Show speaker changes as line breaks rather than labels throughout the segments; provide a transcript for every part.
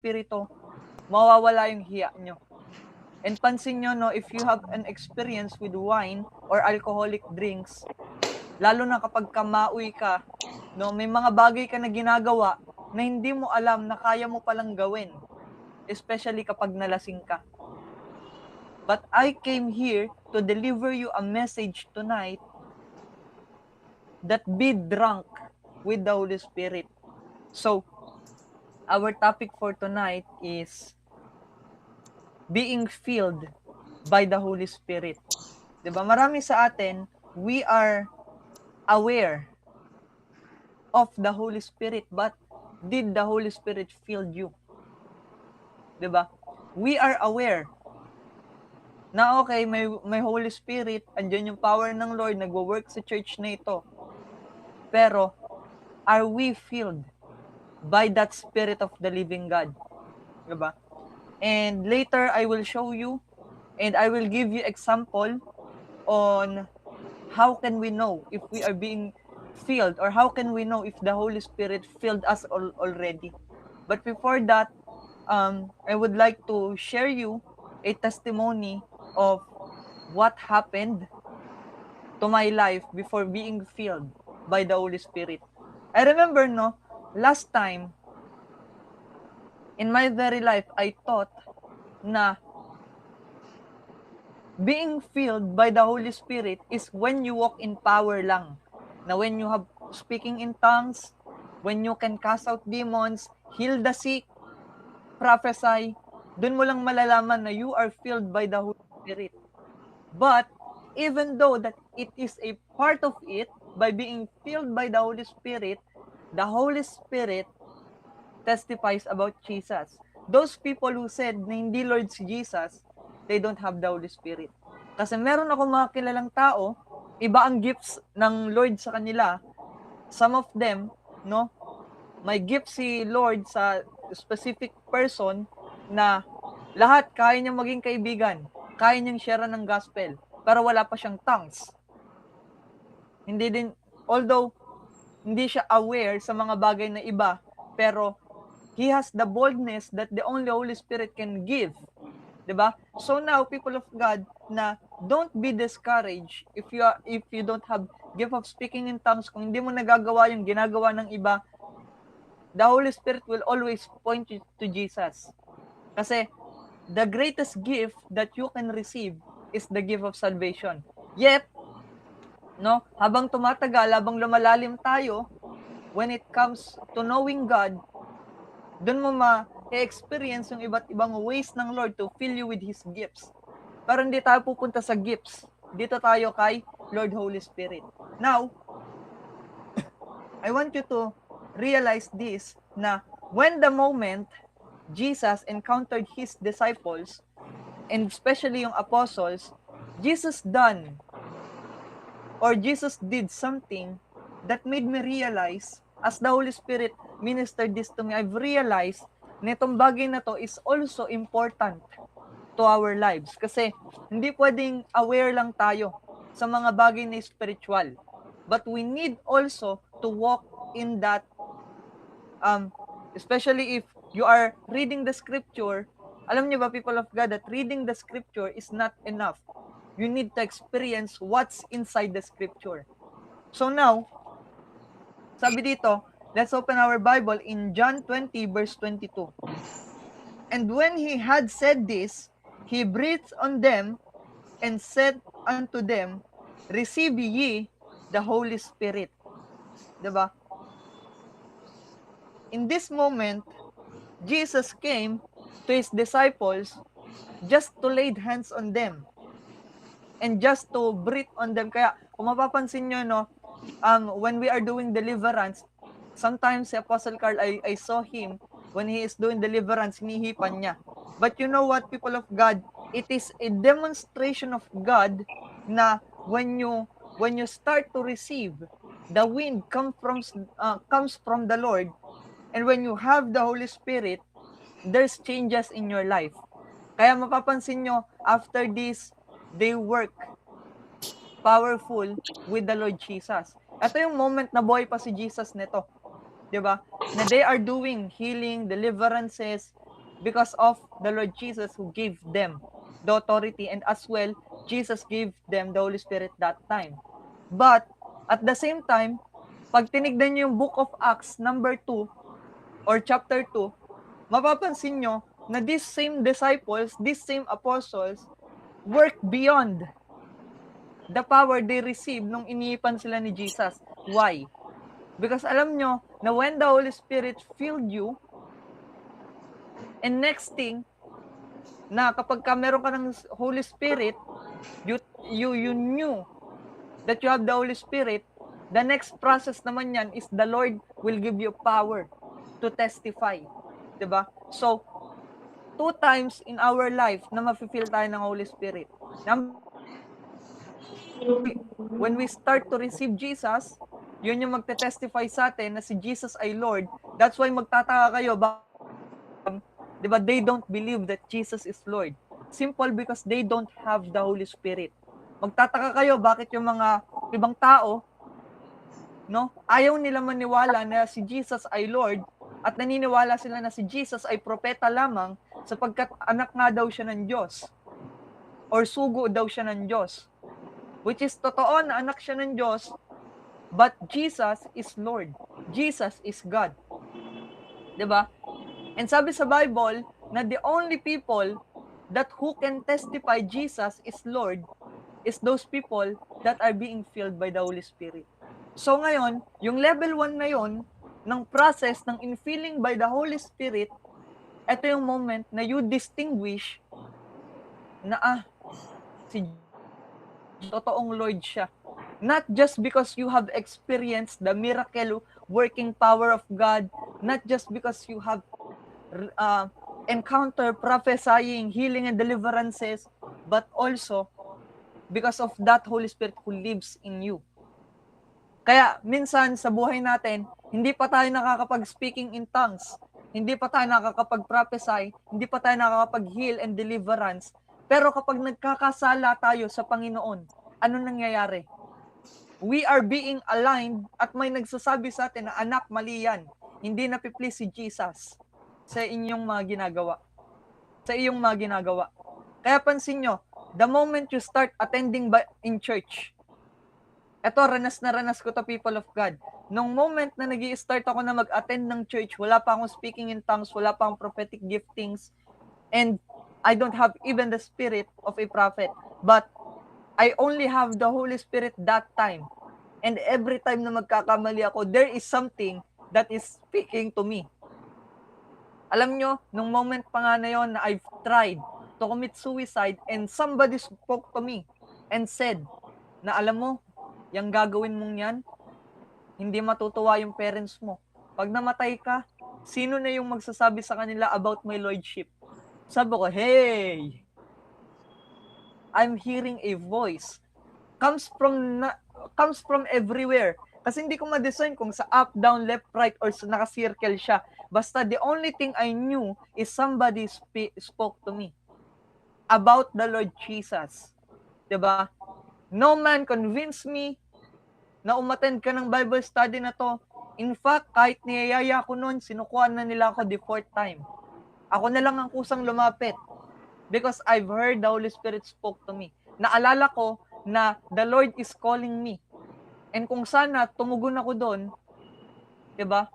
Espiritu, mawawala yung hiya nyo. And pansin nyo, no, if you have an experience with wine or alcoholic drinks, lalo na kapag kamauy ka, no, may mga bagay ka na ginagawa na hindi mo alam na kaya mo palang gawin. Especially kapag nalasing ka. But I came here to deliver you a message tonight that be drunk with the Holy Spirit. So, our topic for tonight is being filled by the Holy Spirit. Diba? Marami sa atin, we are aware of the Holy Spirit, but did the Holy Spirit fill you? Diba? We are aware na okay, may Holy Spirit, andyan yung power ng Lord, nagwo-work sa church na ito. Pero, are we filled by that Spirit of the living God? Diba? And later, I will show you and I will give you example on how can we know if we are being filled or how can we know if the Holy Spirit filled us already. But before that, I would like to share you a testimony of what happened to my life before being filled by the Holy Spirit. I remember, no, last time, in my very life, I thought na being filled by the Holy Spirit is when you walk in power lang. Na when you have speaking in tongues, when you can cast out demons, heal the sick, prophesy, dun mo lang malalaman na you are filled by the Holy Spirit. But even though that it is a part of it, by being filled by the Holy Spirit testifies about Jesus. Those people who said na hindi Lord si Jesus, they don't have the Holy Spirit. Kasi meron ako mga kilalang tao, iba ang gifts ng Lord sa kanila. Some of them, no, may gift si Lord sa specific person na lahat kaya niyang maging kaibigan, kaya niyang share ng gospel, pero wala pa siyang tongues. Although hindi siya aware sa mga bagay na iba, pero he has the boldness that the only Holy Spirit can give. Diba? So now, people of God, na don't be discouraged if you don't have gift of speaking in tongues. Kung hindi mo nagagawa yung ginagawa ng iba, the Holy Spirit will always point you to Jesus. Kasi the greatest gift that you can receive is the gift of salvation. Yet, no, habang tumatagal, habang lumalalim tayo, when it comes to knowing God, doon mo ma-experience yung iba't ibang ways ng Lord to fill you with His gifts. Pero hindi tayo pupunta sa gifts. Dito tayo kay Lord Holy Spirit. Now, I want you to realize this, na when the moment Jesus encountered His disciples, and especially yung apostles, Jesus did something that made me realize, as the Holy Spirit ministered this to me, I've realized na itong bagay na to is also important to our lives. Kasi hindi pwedeng aware lang tayo sa mga bagay na spiritual. But we need also to walk in that, especially if you are reading the scripture. Alam niyo ba, people of God, that reading the scripture is not enough. You need to experience what's inside the scripture. So now, sabi dito, let's open our Bible in John 20 verse 22. And when he had said this, he breathed on them and said unto them, receive ye the Holy Spirit. Diba? In this moment, Jesus came to his disciples just to lay hands on them and just to breathe on them. Kaya kung mapapansin nyo, no, when we are doing deliverance, sometimes si Apostle Carl, I saw him when he is doing deliverance, hinihipan niya. But you know what, people of God, it is a demonstration of God na when you start to receive, the wind comes from the Lord, and when you have the Holy Spirit, there's changes in your life. Kaya mapapansin nyo, after this, they work powerful with the Lord Jesus. Ito yung moment na buhay pa si Jesus nito. Diba? Na they are doing healing, deliverances, because of the Lord Jesus who gave them the authority, and as well, Jesus gave them the Holy Spirit that time. But, at the same time, pag tinignan nyo yung Book of Acts, number 2, or chapter 2, mapapansin nyo na these same disciples, these same apostles, work beyond the power they received nung iniipan sila ni Jesus. Why? Because alam nyo na when the Holy Spirit filled you, and next thing, na kapag ka meron ka ng Holy Spirit, you knew that you have the Holy Spirit, the next process naman yan is the Lord will give you power to testify. Diba? So, 2 times in our life na mafe-feel tayo ng Holy Spirit. When we start to receive Jesus, yun yung magte-testify sa atin na si Jesus ay Lord. That's why magtataka kayo, diba, they don't believe that Jesus is Lord. Simple because they don't have the Holy Spirit. Magtataka kayo bakit yung mga ibang tao, no, ayaw nila maniwala na si Jesus ay Lord at naniniwala sila na si Jesus ay propeta lamang sapagkat anak nga daw siya ng Diyos or sugo daw siya ng Diyos. Which is totoo na anak siya ng Diyos, but Jesus is Lord. Jesus is God. Diba? And sabi sa Bible na the only people that who can testify Jesus is Lord is those people that are being filled by the Holy Spirit. So ngayon, yung level 1 na yon ng process ng infilling by the Holy Spirit, ito yung moment na you distinguish na si totoong Lord siya. Not just because you have experienced the miracle working power of God, not just because you have encounter prophesying, healing, and deliverances, but also because of that Holy Spirit who lives in you. Kaya minsan sa buhay natin, hindi pa tayo nakakapag-speaking in tongues, hindi pa tayo nakakapag-prophesy, hindi pa tayo nakakapag-heal and deliverance, pero kapag nagkakasala tayo sa Panginoon, ano nangyayari? We are being aligned at may nagsasabi sa atin na anak, mali yan. Hindi napiplease si Jesus sa inyong mga ginagawa. Sa iyong mga ginagawa. Kaya pansin nyo, the moment you start attending in church, eto, ranas na ranas ko to, people of God. Nung moment na nag-i-start ako na mag-attend ng church, wala pa akong speaking in tongues, wala pa akong prophetic giftings, and I don't have even the spirit of a prophet. But I only have the Holy Spirit that time. And every time na magkakamali ako, there is something that is speaking to me. Alam nyo, nung moment pa nga na yun na I've tried to commit suicide and somebody spoke to me and said na alam mo, yung gagawin mong yan, hindi matutuwa yung parents mo. Pag namatay ka, sino na yung magsasabi sa kanila about my lordship? Sabi ko, hey, I'm hearing a voice. Comes from everywhere. Kasi hindi ko ma-design kung sa up, down, left, right, or sa naka-circle siya. Basta the only thing I knew is somebody spoke to me about the Lord Jesus. Diba? No man convinced me na umattend ka ng Bible study na to. In fact, kahit niyayaya ko noon, sinukuhan na nila ako the 4th time. Ako na lang ang kusang lumapit because I've heard the Holy Spirit spoke to me. Naalala ko na the Lord is calling me. And kung sana tumugon ako doon, 'di ba?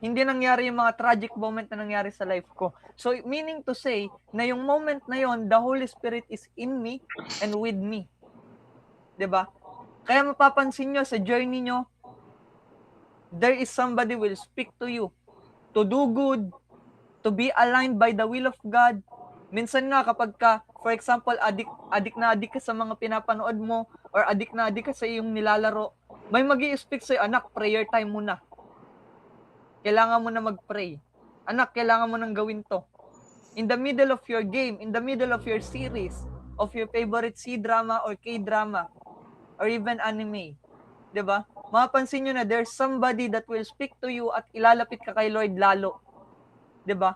Hindi nangyari yung mga tragic moment na nangyari sa life ko. So meaning to say na yung moment na yon, the Holy Spirit is in me and with me. 'Di ba? Kaya mapapansin nyo sa journey nyo, there is somebody will speak to you to do good, to be aligned by the will of God. Minsan nga kapag ka, for example, adik na adik ka sa mga pinapanood mo or adik na adik ka sa iyong nilalaro, may magi-speak sa'yo, anak, prayer time muna. Kailangan mo na mag-pray. Anak, kailangan mo nang gawin to. In the middle of your game, in the middle of your series, of your favorite C-drama or K-drama, or even anime. 'Di ba? Mapapansin niyo na there's somebody that will speak to you at ilalapit ka kay Lord lalo. 'Di ba?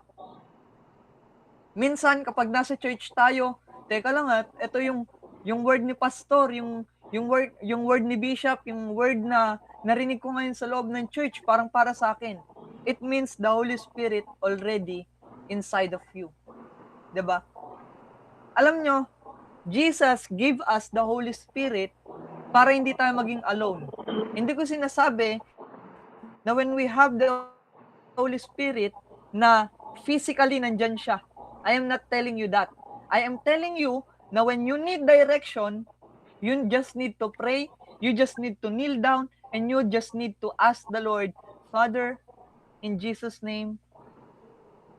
Minsan kapag nasa church tayo, teka lang ito yung word ni pastor, yung word ni bishop, yung word na narinig ko ngayon sa loob ng church, parang para sa akin. It means the Holy Spirit already inside of you. 'Di ba? Alam nyo, Jesus gave us the Holy Spirit para hindi tayo maging alone. Hindi ko sinasabi na when we have the Holy Spirit na physically nandyan siya. I am not telling you that. I am telling you na when you need direction, you just need to pray, you just need to kneel down, and you just need to ask the Lord, Father, in Jesus' name,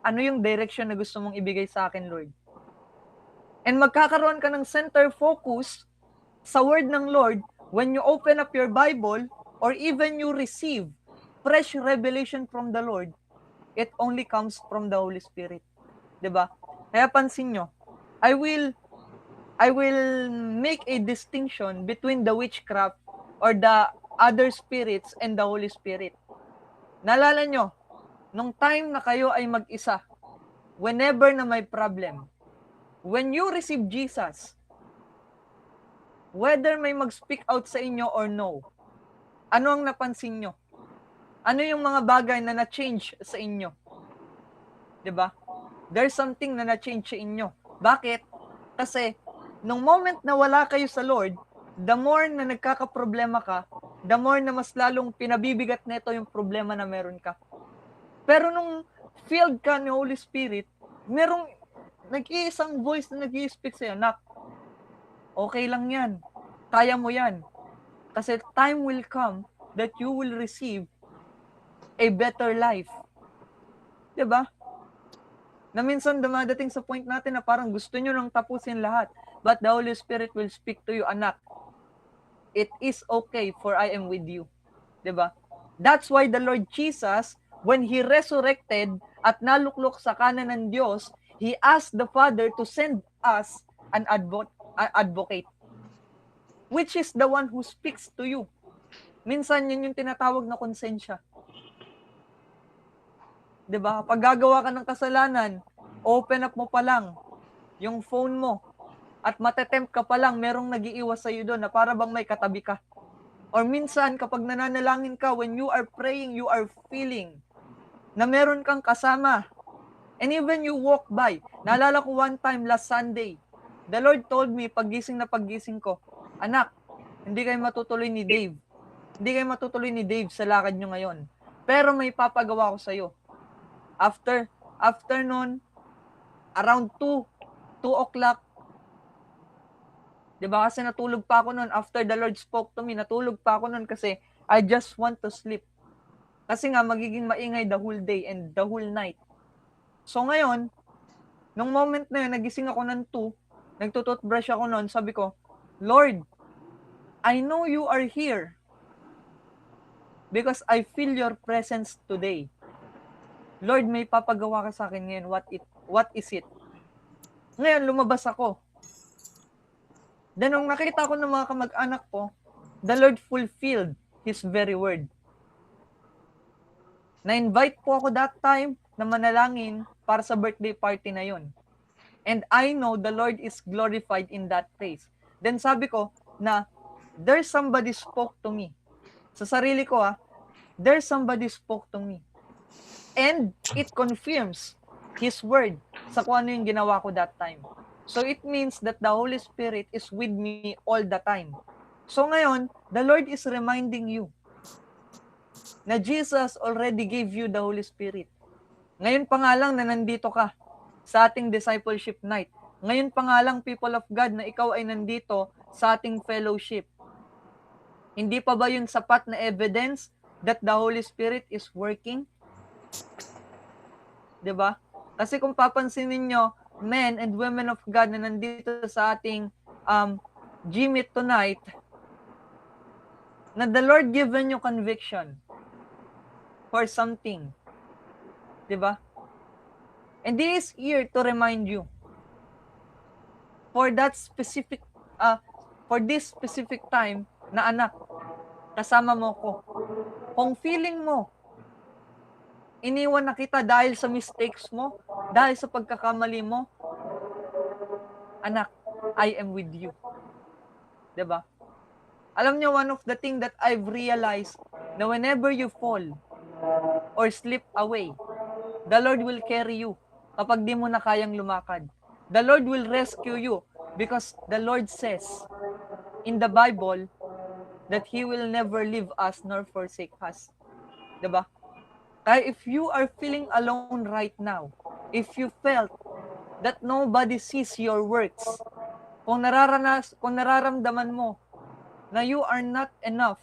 ano yung direction na gusto mong ibigay sa akin, Lord? And magkakaroon ka ng center focus sa word ng Lord when you open up your Bible or even you receive fresh revelation from the Lord, it only comes from the Holy Spirit. 'Di ba? Kaya pansin nyo, I will make a distinction between the witchcraft or the other spirits and the Holy Spirit. Naalala nyo, nung time na kayo ay mag-isa, whenever na may problem, when you receive Jesus, whether may mag-speak out sa inyo or no, ano ang napansin nyo? Ano yung mga bagay na na-change sa inyo? 'Di ba? There's something na na-change sa inyo. Bakit? Kasi, nung moment na wala kayo sa Lord, the more na nagkakaproblema ka, the more na mas lalong pinabibigat nito yung problema na meron ka. Pero nung filled ka ni Holy Spirit, merong nag-iisang voice na nag-i-speak sa'yo, Nak, okay lang yan. Kaya mo yan. Kasi time will come that you will receive a better life. 'Di ba? Na minsan dumadating sa point natin na parang gusto nyo nang tapusin lahat. But the Holy Spirit will speak to you, Anak, it is okay for I am with you. 'Di ba? That's why the Lord Jesus, when He resurrected at naluklok sa kanan ng Diyos, He asked the Father to send us an advocate, which is the one who speaks to you. Minsan yun yung tinatawag na konsensya. 'Di ba? Pag gagawa ka ng kasalanan, open up mo pa lang yung phone mo at matetempt ka pa lang, merong nag-iiwas sa iyo doon na para bang may katabi ka. Or minsan kapag nananalangin ka, when you are praying, you are feeling na meron kang kasama. And even you walk by. Naalala ko one time last Sunday, the Lord told me paggising ko, Anak, hindi kayo matutuloy ni Dave. Hindi kayo matutuloy ni Dave sa lakad nyo ngayon. Pero may papagawa ko sa'yo. After noon, around 2 o'clock, 'di ba? Kasi natulog pa ako noon after the Lord spoke to me. Natulog pa ako noon kasi I just want to sleep. Kasi nga magiging maingay the whole day and the whole night. So ngayon, nung moment na yun, nagising ako ng 2, nagtututbrush ako noon, sabi ko, Lord, I know you are here because I feel your presence today. Lord, may papagawa ka sa akin ngayon. What is it? Ngayon, lumabas ako. Then, nung nakita ko ng mga kamag-anak ko, the Lord fulfilled His very word. Na-invite po ako that time na manalangin para sa birthday party na yon. And I know the Lord is glorified in that place. Then sabi ko na there's somebody spoke to me. Sa sarili ko there's somebody spoke to me. And it confirms His word sa kung ano yung ginawa ko that time. So it means that the Holy Spirit is with me all the time. So ngayon, the Lord is reminding you na Jesus already gave you the Holy Spirit. Ngayon pa nga lang na nandito ka sa ating discipleship night. Ngayon pa nga lang, people of God, na ikaw ay nandito sa ating fellowship. Hindi pa ba yun sapat na evidence that the Holy Spirit is working? 'Di ba? Kasi kung papansinin nyo, men and women of God na nandito sa ating G-Meet tonight, na the Lord given you conviction for something. 'Di ba? And He is here to remind you for that specific for this specific time na anak, kasama mo ko. Kung feeling mo iniwan na kita dahil sa mistakes mo, dahil sa pagkakamali mo, anak, I am with you. 'Di ba? Alam niyo, one of the thing that I've realized na whenever you fall or slip away, the Lord will carry you. kapag di mo na kayang lumakad. The Lord will rescue you because the Lord says in the Bible that He will never leave us nor forsake us. Diba? Kaya if you are feeling alone right now, if you felt that nobody sees your works, kung nararamdaman mo na you are not enough,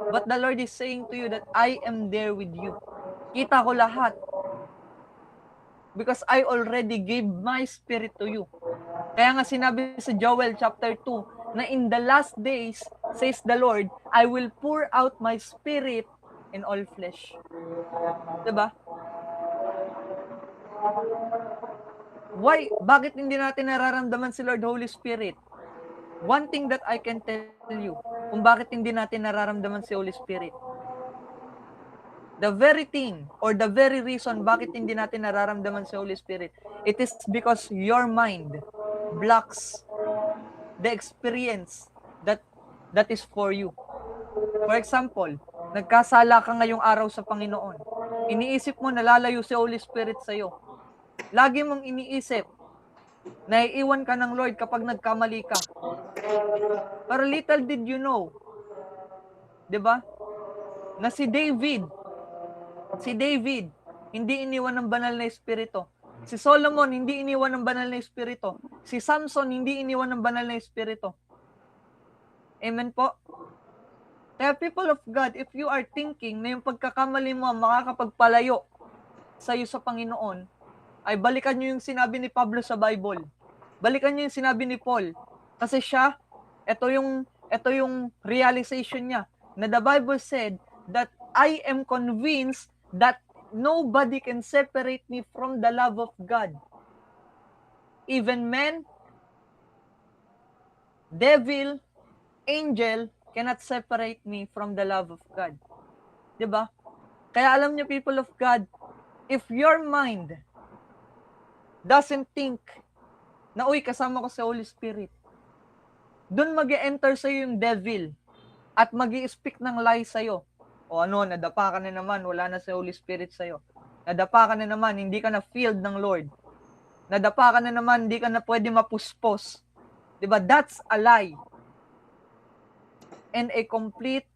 but the Lord is saying to you that I am there with you. Kita ko lahat. Because I already gave my spirit to you. Kaya nga sinabi sa Joel chapter 2, na in the last days, says the Lord, I will pour out my spirit in all flesh. Diba? Why? Bakit hindi natin nararamdaman si Lord Holy Spirit? One thing that I can tell you, kung bakit hindi natin nararamdaman si Holy Spirit. The very thing or the very reason bakit hindi natin nararamdaman si Holy Spirit, it is because your mind blocks the experience that is for you. For example, nagkasala ka ngayong araw sa Panginoon. Iniisip mo nalalayo si Holy Spirit sa iyo. Lagi mong iniisip na iiwan ka ng Lord kapag nagkamali ka. Pero little did you know, 'di ba? Na si David, hindi iniwan ng banal na espiritu. Si Solomon, hindi iniwan ng banal na espiritu. Si Samson, hindi iniwan ng banal na espiritu. Amen po? Kaya people of God, if you are thinking na yung pagkakamali mo makakapagpalayo sa iyo sa Panginoon, ay balikan nyo yung sinabi ni Pablo sa Bible. Balikan nyo yung sinabi ni Paul. Kasi siya, ito yung realization niya, na the Bible said that I am convinced that nobody can separate me from the love of God. Even men, devil, angel cannot separate me from the love of God. 'Di ba? Kaya alam niyo, people of God, if your mind doesn't think na, uy, kasama ko sa Holy Spirit, dun mag-e-enter sa'yo yung devil at mag-i-speak ng lie sa'yo. O ano, nadapa ka na naman, wala na si Holy Spirit sa'yo. Nadapa ka na naman, hindi ka na filled ng Lord. Nadapa ka na naman, hindi ka na pwede mapuspos. Diba? That's a lie. And a complete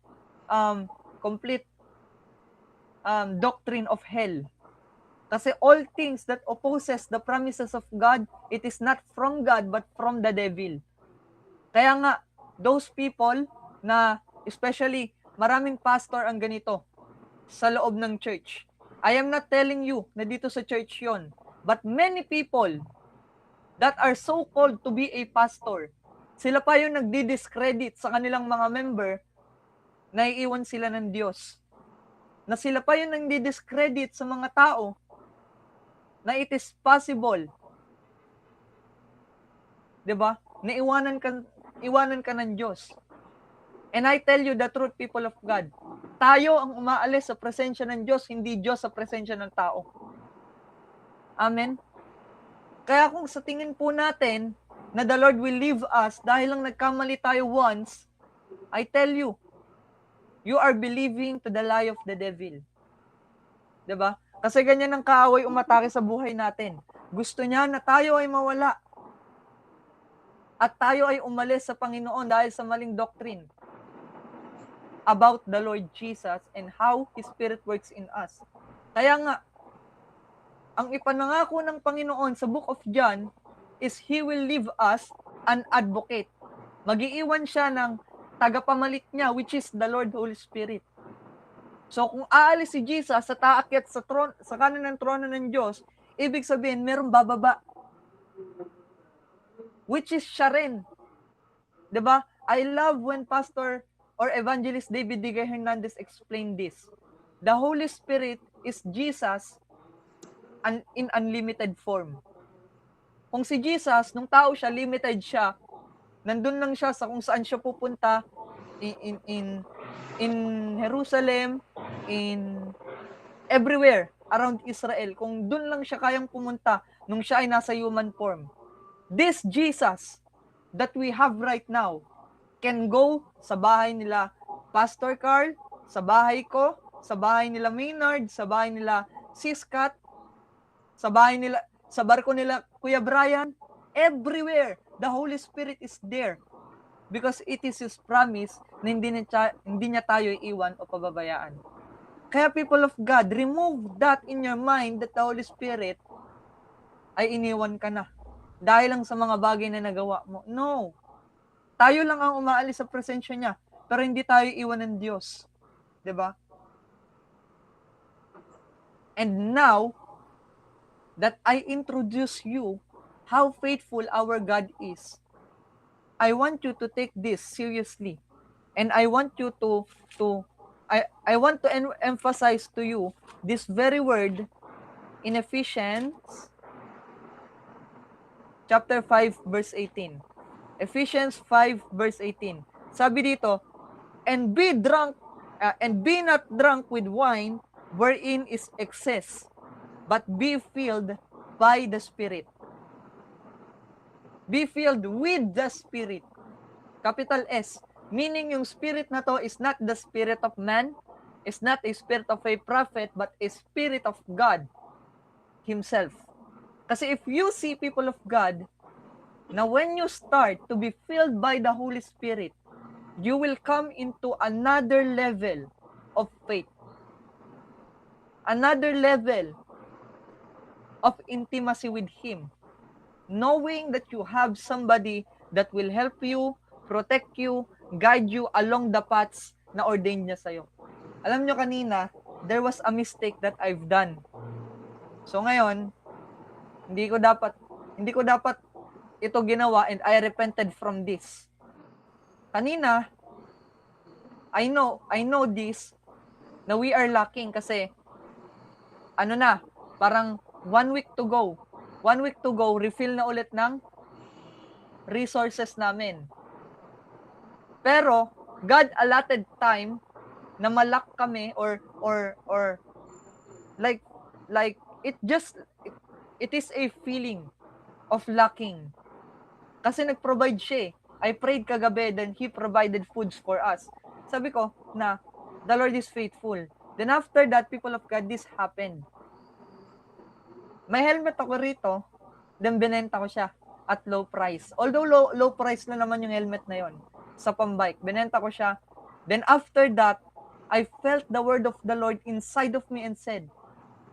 doctrine of hell. Kasi all things that opposes the promises of God, it is not from God, but from the devil. Kaya nga, those people na, especially, maraming pastor ang ganito sa loob ng church. I am not telling you na dito sa church yon, but many people that are so called to be a pastor, sila pa yung nagdi-discredit sa kanilang mga member na iiwan sila ng Diyos. Na sila pa yung nagdi-discredit sa mga tao na it is possible, 'di ba? Na iwanan ka ng Diyos. And I tell you the truth, people of God, tayo ang umaalis sa presensya ng Diyos, hindi Diyos sa presensya ng tao. Amen? Kaya kung sa tingin po natin na the Lord will leave us dahil lang nagkamali tayo once, I tell you, you are believing to the lie of the devil. 'Di ba? Kasi ganyan ang kaaway umatake sa buhay natin. Gusto niya na tayo ay mawala. At tayo ay umalis sa Panginoon dahil sa maling doctrine about the Lord Jesus and how His Spirit works in us. Kaya nga, ang ipanangako ng Panginoon sa Book of John is He will leave us an advocate. Mag-iiwan siya ng tagapamalit niya, which is the Lord Holy Spirit. So kung aalis si Jesus sa taakyat sa kanan ng trono ng Diyos, ibig sabihin merong bababa. Which is siya rin. 'Di ba? I love when Pastor or Evangelist David Digay Hernandez explained this. The Holy Spirit is Jesus in unlimited form. Kung si Jesus, nung tao siya, limited siya, nandun lang siya sa kung saan siya pupunta, in Jerusalem, in everywhere around Israel, kung dun lang siya kayang pumunta nung siya ay nasa human form. This Jesus that we have right now can go sa bahay nila Pastor Carl, sa bahay ko, sa bahay nila Maynard, sa bahay nila Sis Kat, sa bahay nila, sa barko nila, Kuya Brian, everywhere, the Holy Spirit is there. Because it is His promise na hindi niya tayo iiwan o pababayaan. Kaya people of God, remove that in your mind that the Holy Spirit ay iniwan ka na. Dahil lang sa mga bagay na nagawa mo. No. Tayo lang ang umaalis sa presensya niya, pero hindi tayo iwan ng Diyos. 'Di ba? And now that I introduce you how faithful our God is, I want you to take this seriously. And I want you I want to emphasize to you this very word in Ephesians chapter 5 verse 18. Ephesians 5 verse 18. Sabi dito, and be not drunk with wine wherein is excess, but be filled by the Spirit. Be filled with the Spirit. Capital S. Meaning yung spirit na to is not the spirit of man, is not a spirit of a prophet, but a spirit of God Himself. Kasi if you see people of God, na when you start to be filled by the Holy Spirit, you will come into another level of faith. Another level of intimacy with Him. Knowing that you have somebody that will help you, protect you, guide you along the paths na ordained niya sa'yo. Alam nyo kanina, there was a mistake that I've done. So ngayon, hindi ko dapat ito ginawa, and I repented from this. Kanina, I know this, na we are lacking kasi, parang 1 week to go. 1 week to go, refill na ulit ng resources namin. Pero, God allotted time na malak kami or like it is a feeling of lacking. Kasi nag-provide siya. I prayed kagabi, then He provided foods for us. Sabi ko na the Lord is faithful. Then after that, people of God, this happened. May helmet ako rito, then binenta ko siya at low price. Although low price na naman yung helmet na yon sa pambike. Binenta ko siya. Then after that, I felt the word of the Lord inside of me and said,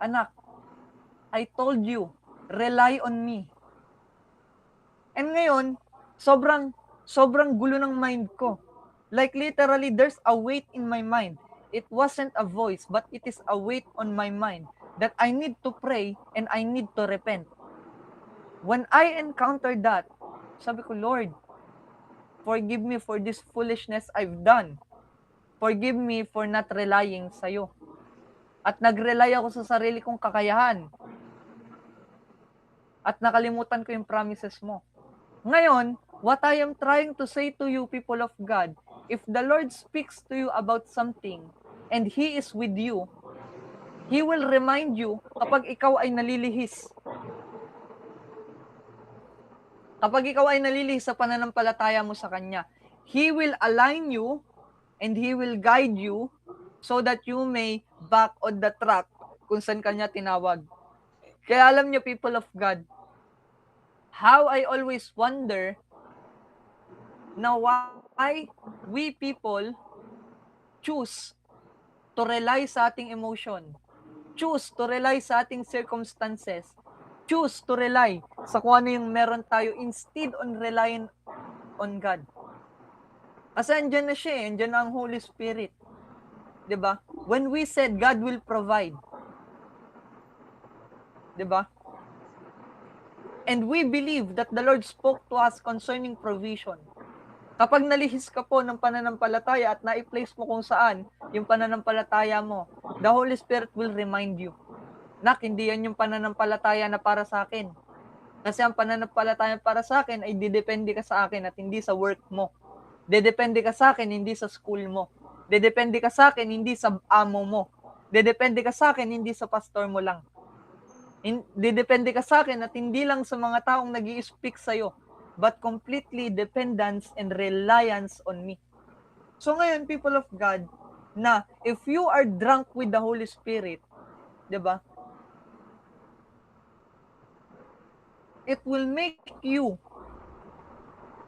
anak, I told you, rely on me. And ngayon, sobrang gulo ng mind ko. Like literally, there's a weight in my mind. It wasn't a voice, but it is a weight on my mind that I need to pray and I need to repent. When I encountered that, sabi ko, Lord, forgive me for this foolishness I've done. Forgive me for not relying sa'yo. At nag-rely ako sa sarili kong kakayahan. At nakalimutan ko yung promises mo. Ngayon, what I am trying to say to you, people of God, if the Lord speaks to you about something and He is with you, He will remind you kapag ikaw ay nalilihis. Kapag ikaw ay nalilihis sa pananampalataya mo sa Kanya, He will align you and He will guide you so that you may back on the track kung saan Kanya tinawag. Kaya alam niyo, people of God, how I always wonder na why we people choose to rely sa ating emotion, choose to rely sa ating circumstances, choose to rely sa kung ano yung meron tayo instead on relying on God. Kasi andyan na siya, andyan na ang Holy Spirit. 'Di ba? When we said God will provide, 'di ba? And we believe that the Lord spoke to us concerning provision. Kapag nalihis ka po ng pananampalataya at na-place mo kung saan yung pananampalataya mo, the Holy Spirit will remind you, nak, hindi yan yung pananampalataya na para sa akin. Kasi ang pananampalataya para sa akin ay didepende ka sa akin at hindi sa work mo. Didepende ka sa akin, hindi sa school mo. Didepende ka sa akin, hindi sa amo mo. Didepende ka sa akin, hindi sa pastor mo lang. Didepende ka sa akin at hindi lang sa mga taong nag-i-speak sa'yo, but completely dependence and reliance on me. So ngayon, people of God, na if you are drunk with the Holy Spirit, 'di ba? it will make you,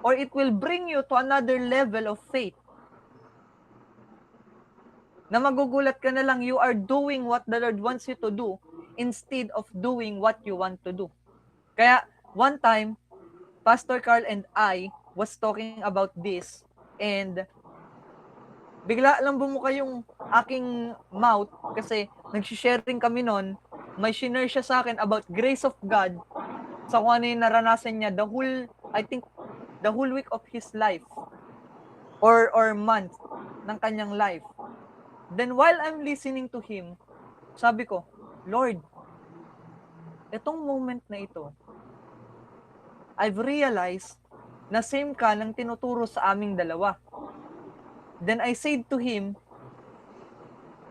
or it will bring you to another level of faith. Na magugulat ka na lang, you are doing what the Lord wants you to do instead of doing what you want to do. Kaya, one time, Pastor Carl and I was talking about this, and bigla lang bumuka yung aking mouth kasi nagsisharing kami nun, may shinare siya sa akin about grace of God sa kung ano yung naranasan niya the whole week of his life or month ng kanyang life. Then while I'm listening to him, sabi ko, Lord, itong moment na ito, I've realized na same ka ng tinuturo sa aming dalawa. Then I said to him,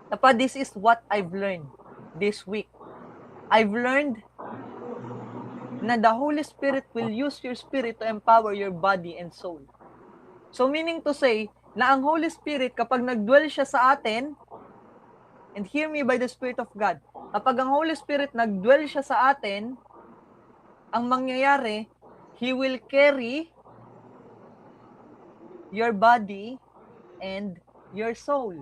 Papa, this is what I've learned this week. I've learned na the Holy Spirit will use your spirit to empower your body and soul. So meaning to say, na ang Holy Spirit, kapag nagdwell siya sa atin, and hear me by the Spirit of God, kapag ang Holy Spirit nagdwell siya sa atin, ang mangyayari, He will carry your body and your soul.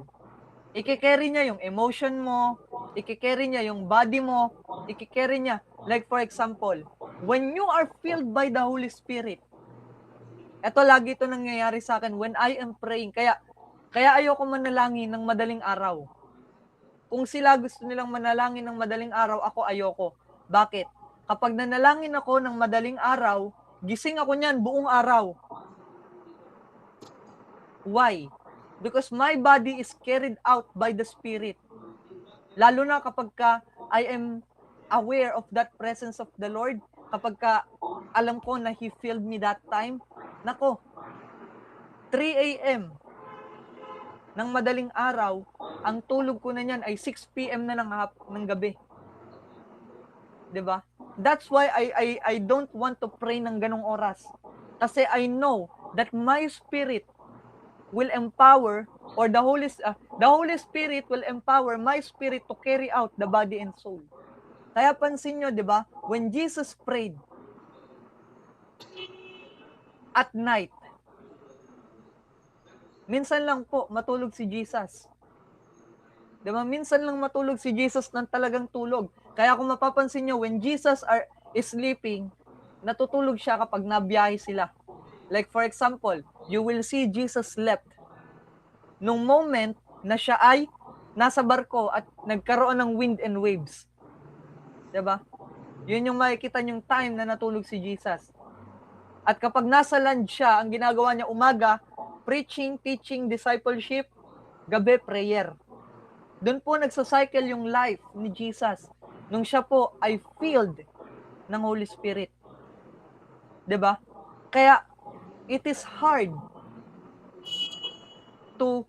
Ike-carry niya yung emotion mo, ike-carry niya yung body mo, ike-carry niya. Like for example, when you are filled by the Holy Spirit, eto lagi ito nangyayari sa akin when I am praying. Kaya ayoko manalangin ng madaling araw. Kung sila gusto nilang manalangin ng madaling araw, ako ayoko. Bakit? Kapag nanalangin ako ng madaling araw, gising ako niyan buong araw. Why? Because my body is carried out by the Spirit. Lalo na kapag I am aware of that presence of the Lord, kapag alam ko na He filled me that time, nako, 3 a.m. ng madaling araw, ang tulog ko na niyan ay 6 p.m. na ng gabi. 'Di ba? That's why I don't want to pray ng ganong oras. Kasi I know that my spirit will empower, or the Holy Spirit will empower my spirit to carry out the body and soul. Kaya pansin nyo, di ba? When Jesus prayed at night, minsan lang po matulog si Jesus. Di ba? Minsan lang matulog si Jesus ng talagang tulog. Kaya kung mapapansin nyo, when Jesus is sleeping, natutulog siya kapag nabiyahe sila. Like for example, you will see Jesus slept nung moment na siya ay nasa barko at nagkaroon ng wind and waves. Diba? Yun yung makikita yung time na natulog si Jesus. At kapag nasa land siya, ang ginagawa niya umaga, preaching, teaching, discipleship, gabi, prayer. Doon po nagsacycle yung life ni Jesus nung siya po ay filled ng Holy Spirit. Diba? Kaya, it is hard to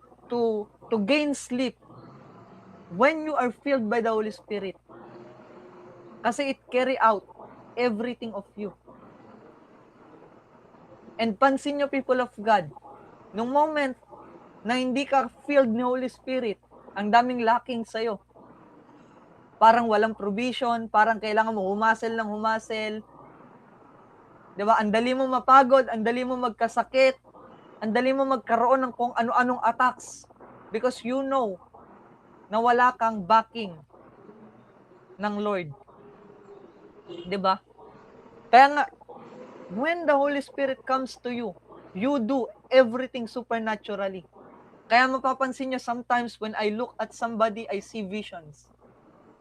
gain sleep when you are filled by the Holy Spirit. Kasi it carry out everything of you. And pansin nyo, people of God, nung moment na hindi ka filled ni Holy Spirit, ang daming lacking sa'yo. Parang walang provision, parang kailangan mo humasel ng humasel. Diba? Ang dali mo mapagod, ang dali mo magkasakit, ang dali mo magkaroon ng kung ano-anong attacks. Because you know na wala kang backing ng Lord. Diba? Kaya nga, when the Holy Spirit comes to you, you do everything supernaturally. Kaya mapapansin nyo, sometimes when I look at somebody, I see visions.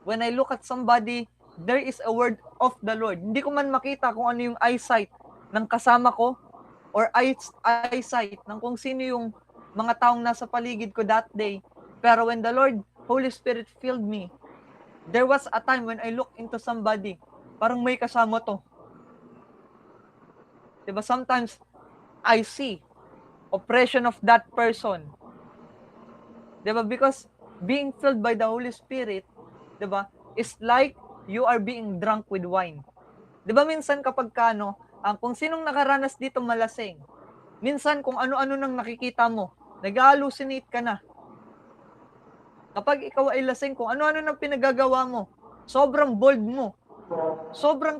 When I look at somebody, there is a word of the Lord. Hindi ko man makita kung ano yung eyesight ng kasama ko or eyesight ng kung sino yung mga taong nasa paligid ko that day. Pero when the Lord, Holy Spirit filled me, there was a time when I look into somebody, parang may kasama to. Diba? Sometimes, I see oppression of that person. Diba? Because being filled by the Holy Spirit, diba, is like you are being drunk with wine. Diba minsan kapag kung sinong nakaranas dito malasing, minsan kung ano-ano nang nakikita mo, nag-hallucinate ka na. Kapag ikaw ay lasing, kung ano-ano nang pinagagawa mo, sobrang bold mo, sobrang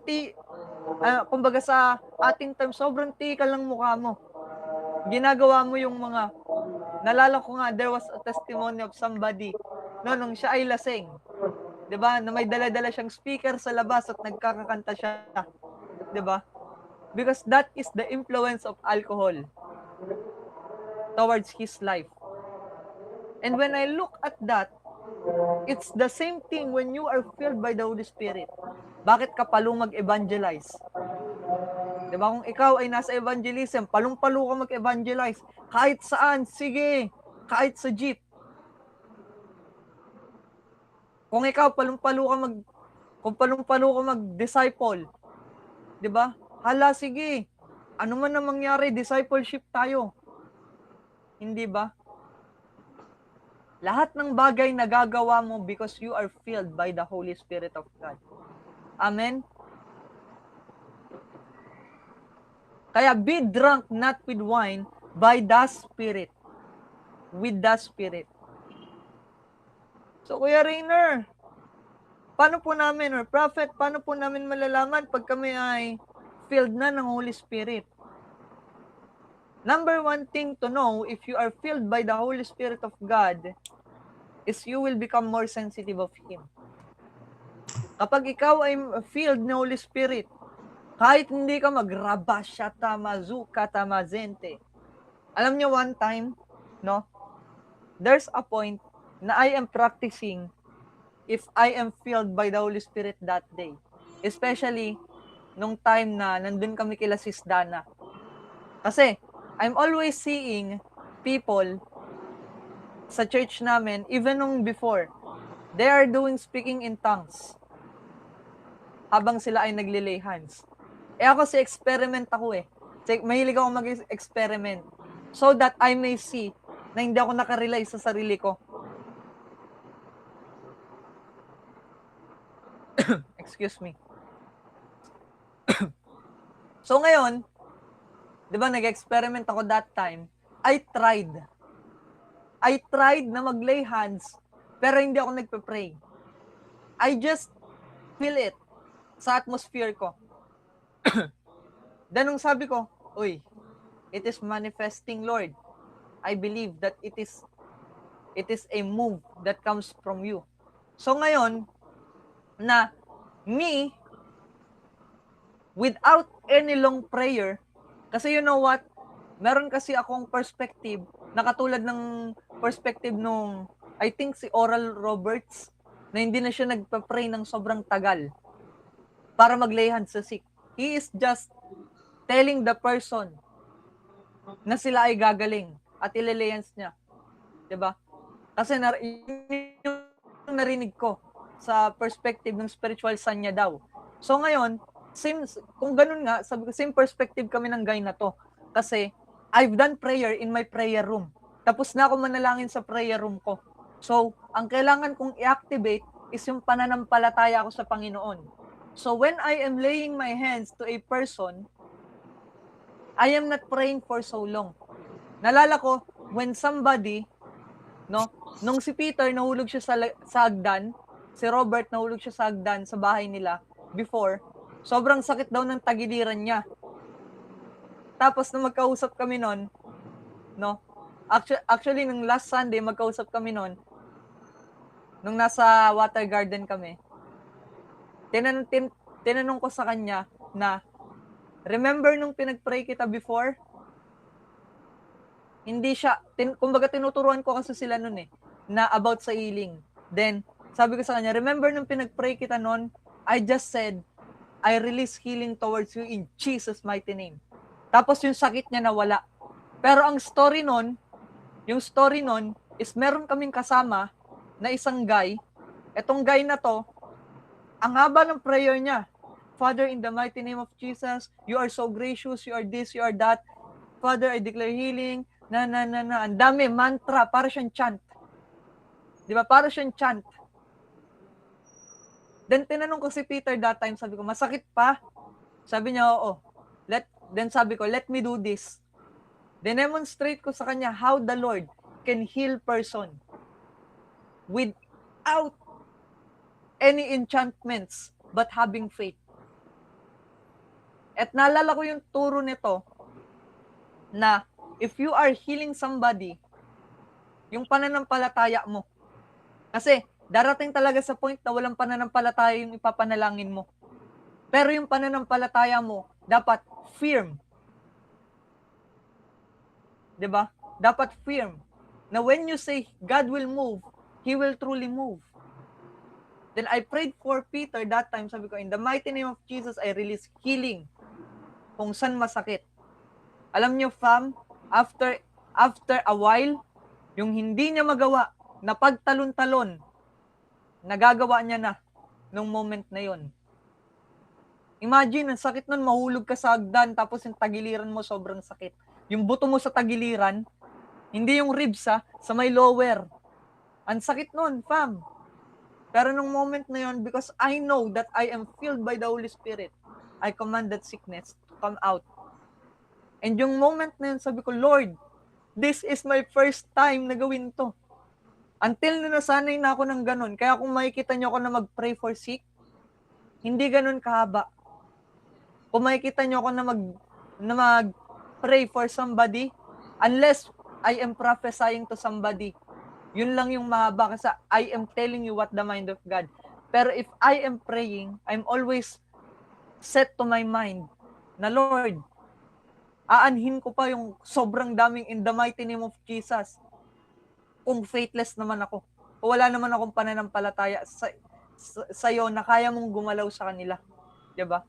Kumbaga sa ating term, sobrang tikal ng mukha mo. Ginagawa mo yung mga, nalala ko nga, there was a testimony of somebody, no, nung siya ay lasing. 'Di ba? Na may dala-dala siyang speaker sa labas at nagkakakanta siya. 'Di ba? Because that is the influence of alcohol towards his life. And when I look at that, it's the same thing when you are filled by the Holy Spirit. Bakit ka palong mag-evangelize? 'Di ba? Kung ikaw ay nasa evangelism, palong-palo ka mag-evangelize. Kahit saan, sige. Kahit sa jeep. Kung ikaw kung palong-palo ka mag-disciple, 'di ba? Hala, sige. Ano man ang mangyari, discipleship tayo. Hindi ba? Lahat ng bagay nagagawa mo because you are filled by the Holy Spirit of God. Amen? Kaya be drunk not with wine, by the Spirit. With the Spirit. So, Kuya Rainer, paano po namin, or Prophet, paano po namin malalaman pag kami ay filled na ng Holy Spirit? Number one thing to know if you are filled by the Holy Spirit of God is you will become more sensitive of Him. Kapag ikaw ay filled ng Holy Spirit, kahit hindi ka magrabashata mazuka tamazente. Alam niyo, one time, no, there's a point na I am practicing if I am filled by the Holy Spirit that day. Especially nung time na nandun kami kila Sis Dana. Kasi I'm always seeing people sa church namin, even nung before, they are doing speaking in tongues habang sila ay naglilay hands. Ako si experiment ako eh. Mahilig ako mag-experiment so that I may see na hindi ako nakarely sa sarili ko. Excuse me. So ngayon, di ba nag-experiment ako that time, I tried na mag-lay hands, pero hindi ako nagpe-pray. I just feel it sa atmosphere ko. Then nung sabi ko, uy, it is manifesting, Lord. I believe that it is a move that comes from you. So ngayon, na me, without any long prayer, kasi you know what, meron kasi akong perspective na katulad ng perspective nung, I think si Oral Roberts, na hindi na siya nagpa-pray ng sobrang tagal para mag-lay hands sa sick. He is just telling the person na sila ay gagaling at ililay hands niya. 'Di ba? Kasi yung narinig ko sa perspective ng spiritual son niya daw. So ngayon, kung ganun nga, sabi ko, same perspective kami ng guy na to. Kasi I've done prayer in my prayer room. Tapos na ako manalangin sa prayer room ko. So, ang kailangan kong i-activate is yung pananampalataya ko sa Panginoon. So when I am laying my hands to a person, I am not praying for so long. Nalala ko, when somebody, no, nung si Peter nahulog siya sa hagdan, si Robert nahulog siya sa hagdan sa bahay nila before, sobrang sakit daw ng tagiliran niya. Tapos nung magkausap kami noon, no, actually nung last Sunday magkausap kami noon, nung nasa water garden kami, tinanong ko sa kanya na, remember nung pinag-pray kita before? Hindi siya, kumbaga tinuturuan ko kasi sila noon eh, na about sa healing. Then, sabi ko sa kanya, remember nung pinag-pray kita noon, I just said, I release healing towards you in Jesus' mighty name. Tapos yung sakit niya nawala. Pero ang story noon, is meron kaming kasama na isang guy. Etong guy na to, ang haba ng prayer niya. Father, in the mighty name of Jesus, you are so gracious, you are this, you are that. Father, I declare healing, na. Ang dami, mantra, para siyang chant. Di ba? Para siyang chant. Then, tinanong ko si Peter that time, sabi ko, masakit pa? Sabi niya, oo. Then sabi ko, let me do this. Demonstrate ko sa kanya how the Lord can heal person without any enchantments but having faith. At naalala ko yung turo nito na if you are healing somebody, yung pananampalataya mo. Kasi darating talaga sa point na walang pananampalataya yung ipapanalangin mo. Pero yung pananampalataya mo, dapat firm. 'Di ba? Dapat firm. Na when you say God will move, He will truly move. Then I prayed for Peter that time, sabi ko, in the mighty name of Jesus, I release healing kung saan masakit. Alam nyo, fam, after a while, yung hindi niya magawa, na pagtalon-talon, nagagawa niya na nung moment na yon. Imagine, ang sakit nun, mahulog ka sa hagdan, tapos yung tagiliran mo sobrang sakit. Yung buto mo sa tagiliran, hindi yung ribs sa may lower. Ang sakit nun, fam. Pero nung moment na yon, because I know that I am filled by the Holy Spirit, I command that sickness to come out. And yung moment na yun, sabi ko, Lord, this is my first time na gawin to. Until na nasanay na ako ng ganun. Kaya kung makikita nyo ako na mag-pray for sick, hindi ganun kahaba. Kung makikita nyo ako na mag-pray for somebody, unless I am prophesying to somebody, yun lang yung mahaba kasi I am telling you what the mind of God. Pero if I am praying, I'm always set to my mind na Lord, aanhin ko pa yung sobrang daming in the mighty name of Jesus. Kung faithless naman ako, o wala naman akong pananampalataya sa'yo na kaya mong gumalaw sa kanila. Diba?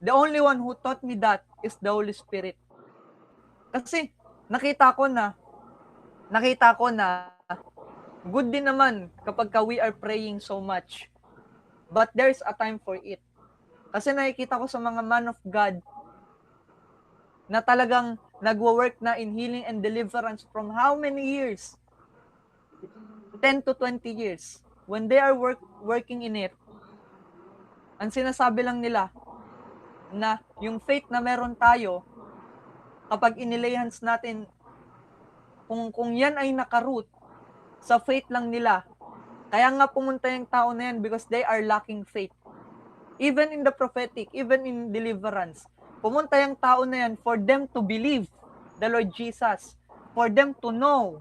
The only one who taught me that is the Holy Spirit. Kasi nakita ko na good din naman kapag we are praying so much. But there's a time for it. Kasi nakikita ko sa mga man of God na talagang nagwo-work na in healing and deliverance from how many years? 10 to 20 years. When they are working in it, ang sinasabi lang nila na yung faith na meron tayo, kapag inilay hands natin, kung yan ay nakaroot sa faith lang nila, kaya nga pumunta yung tao na yan because they are lacking faith. Even in the prophetic, even in deliverance, pumunta yung tao na yan for them to believe the Lord Jesus, for them to know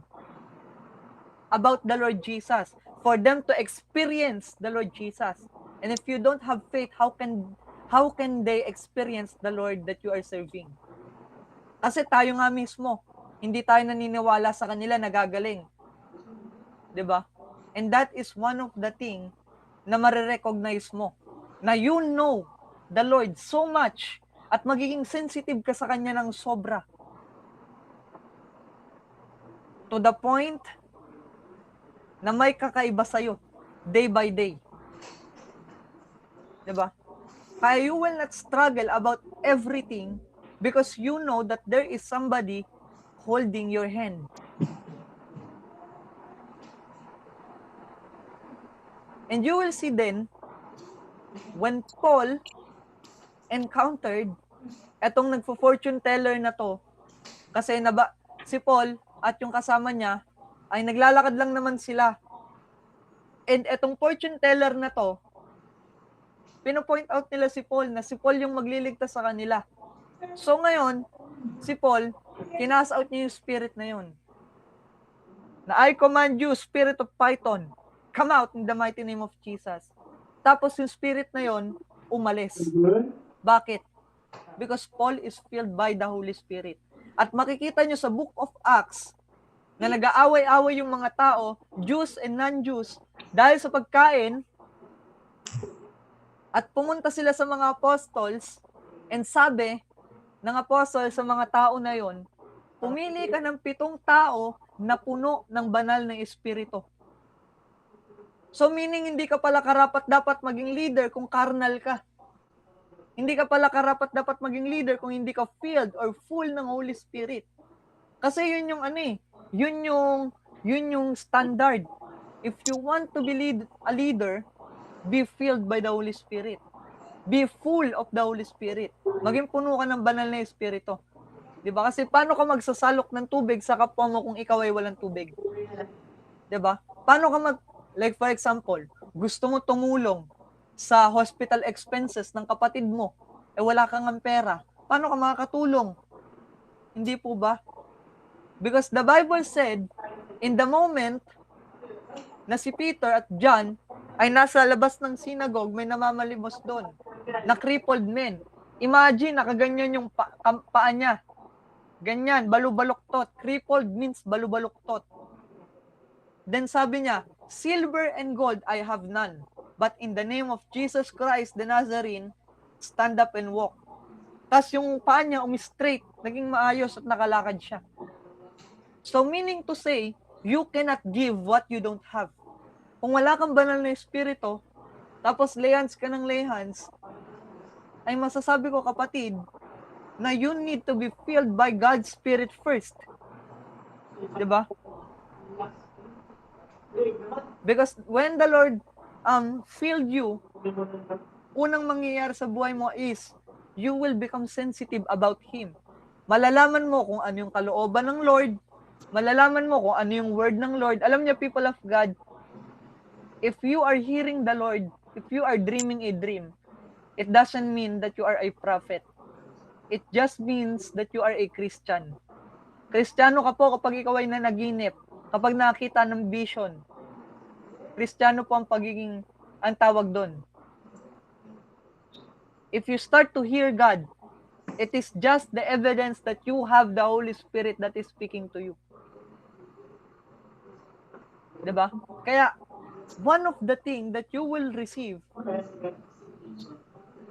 about the Lord Jesus, for them to experience the Lord Jesus. And if you don't have faith, how can they experience the Lord that you are serving? Kasi tayo nga mismo, hindi tayo naniniwala sa kanila na gagaling. 'Di ba? And that is one of the thing na marirecognize mo. Na you know the Lord so much at magiging sensitive ka sa Kanya ng sobra. To the point na may kakaiba sa'yo day by day. 'Di ba? Kaya you will not struggle about everything because you know that there is somebody holding your hand. And you will see then, when Paul encountered etong nagfo-fortune teller na to, kasi si Paul at yung kasama niya, ay naglalakad lang naman sila. And etong fortune teller na to, pino-point out nila si Paul na si Paul yung magliligtas sa kanila. So ngayon, si Paul, kinas out niya yung spirit na yun. Na I command you, spirit of Python, come out in the mighty name of Jesus. Tapos yung spirit na yon umalis. Bakit? Because Paul is filled by the Holy Spirit. At makikita nyo sa Book of Acts na nag-aaway-away yung mga tao, Jews and non-Jews, dahil sa pagkain, at pumunta sila sa mga apostles, and sabi ng apostles sa mga tao na yon, pumili ka ng 7 tao na puno ng banal na espiritu. So meaning hindi ka pala karapat dapat maging leader kung carnal ka. Hindi ka pala karapat dapat maging leader kung hindi ka filled or full ng Holy Spirit. Kasi yun yung yun yung standard. If you want to be a leader, be filled by the Holy Spirit. Be full of the Holy Spirit. Maging puno ka ng banal na espiritu. 'Di ba? Kasi paano ka magsasalok ng tubig sa kapwa mo kung ikaw ay walang tubig? 'Di ba? Paano ka like for example, gusto mo tumulong sa hospital expenses ng kapatid mo, wala kang ang pera. Paano ka makakatulong? Hindi po ba? Because the Bible said, in the moment na si Peter at John ay nasa labas ng synagogue, may namamalimos doon, na crippled men. Imagine, nakaganyan yung paa niya. Ganyan, balubaluktot. Crippled means balubaluktot. Then sabi niya, silver and gold I have none, but in the name of Jesus Christ the Nazarene, stand up and walk. Tapos yung paa niya umi-straight, naging maayos at nakalakad siya. So meaning to say, you cannot give what you don't have. Kung wala kang banal na espiritu, tapos layhands ka ng layhands, ay masasabi ko kapatid, na you need to be filled by God's Spirit first. Diba? Because when the Lord filled you, unang mangyayari sa buhay mo is, you will become sensitive about Him. Malalaman mo kung ano yung kalooban ng Lord, malalaman mo kung ano yung word ng Lord. Alam niyo, people of God, if you are hearing the Lord, if you are dreaming a dream, it doesn't mean that you are a prophet. It just means that you are a Christian. Kristiyano ka po kapag ikaw ay nanaginip, kapag nakita ng vision. Kristiyano po ang ang tawag doon. If you start to hear God, it is just the evidence that you have the Holy Spirit that is speaking to you. Diba? Kaya, one of the things that you will receive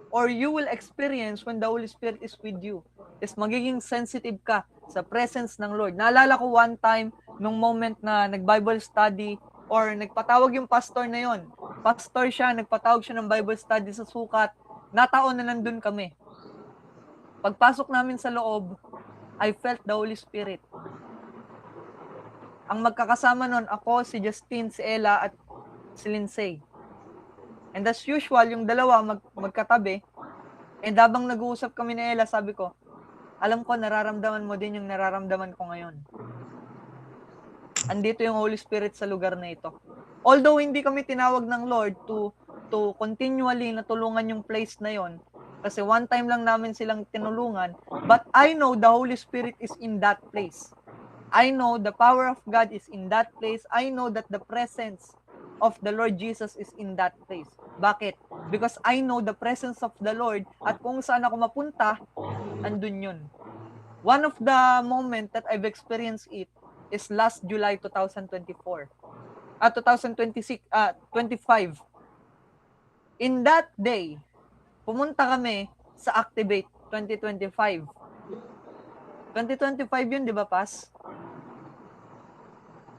or you will experience when the Holy Spirit is with you is magiging sensitive ka sa presence ng Lord. Naalala ko one time, nung moment na nag-Bible study or nagpatawag yung pastor na yon. Pastor siya, nagpatawag siya ng Bible study sa sukat. Nataon na nandun kami. Pagpasok namin sa loob, I felt the Holy Spirit. Ang magkakasama nun, ako, si Justine, si Ella, at si Lindsay. And as usual, yung dalawa magkatabi. And habang nag-uusap kami ni Ella, sabi ko, alam ko, nararamdaman mo din yung nararamdaman ko ngayon. Andito yung Holy Spirit sa lugar na ito. Although hindi kami tinawag ng Lord to continually natulungan yung place na yon, kasi one time lang namin silang tinulungan, but I know the Holy Spirit is in that place. I know the power of God is in that place. I know that the presence of the Lord Jesus is in that place. Bakit? Because I know the presence of the Lord, at kung saan ako mapunta, andun yun. One of the moment that I've experienced it is last July 2024. 2025. In that day, pumunta kami sa Activate 2025. 2025 yun, di ba, Pas?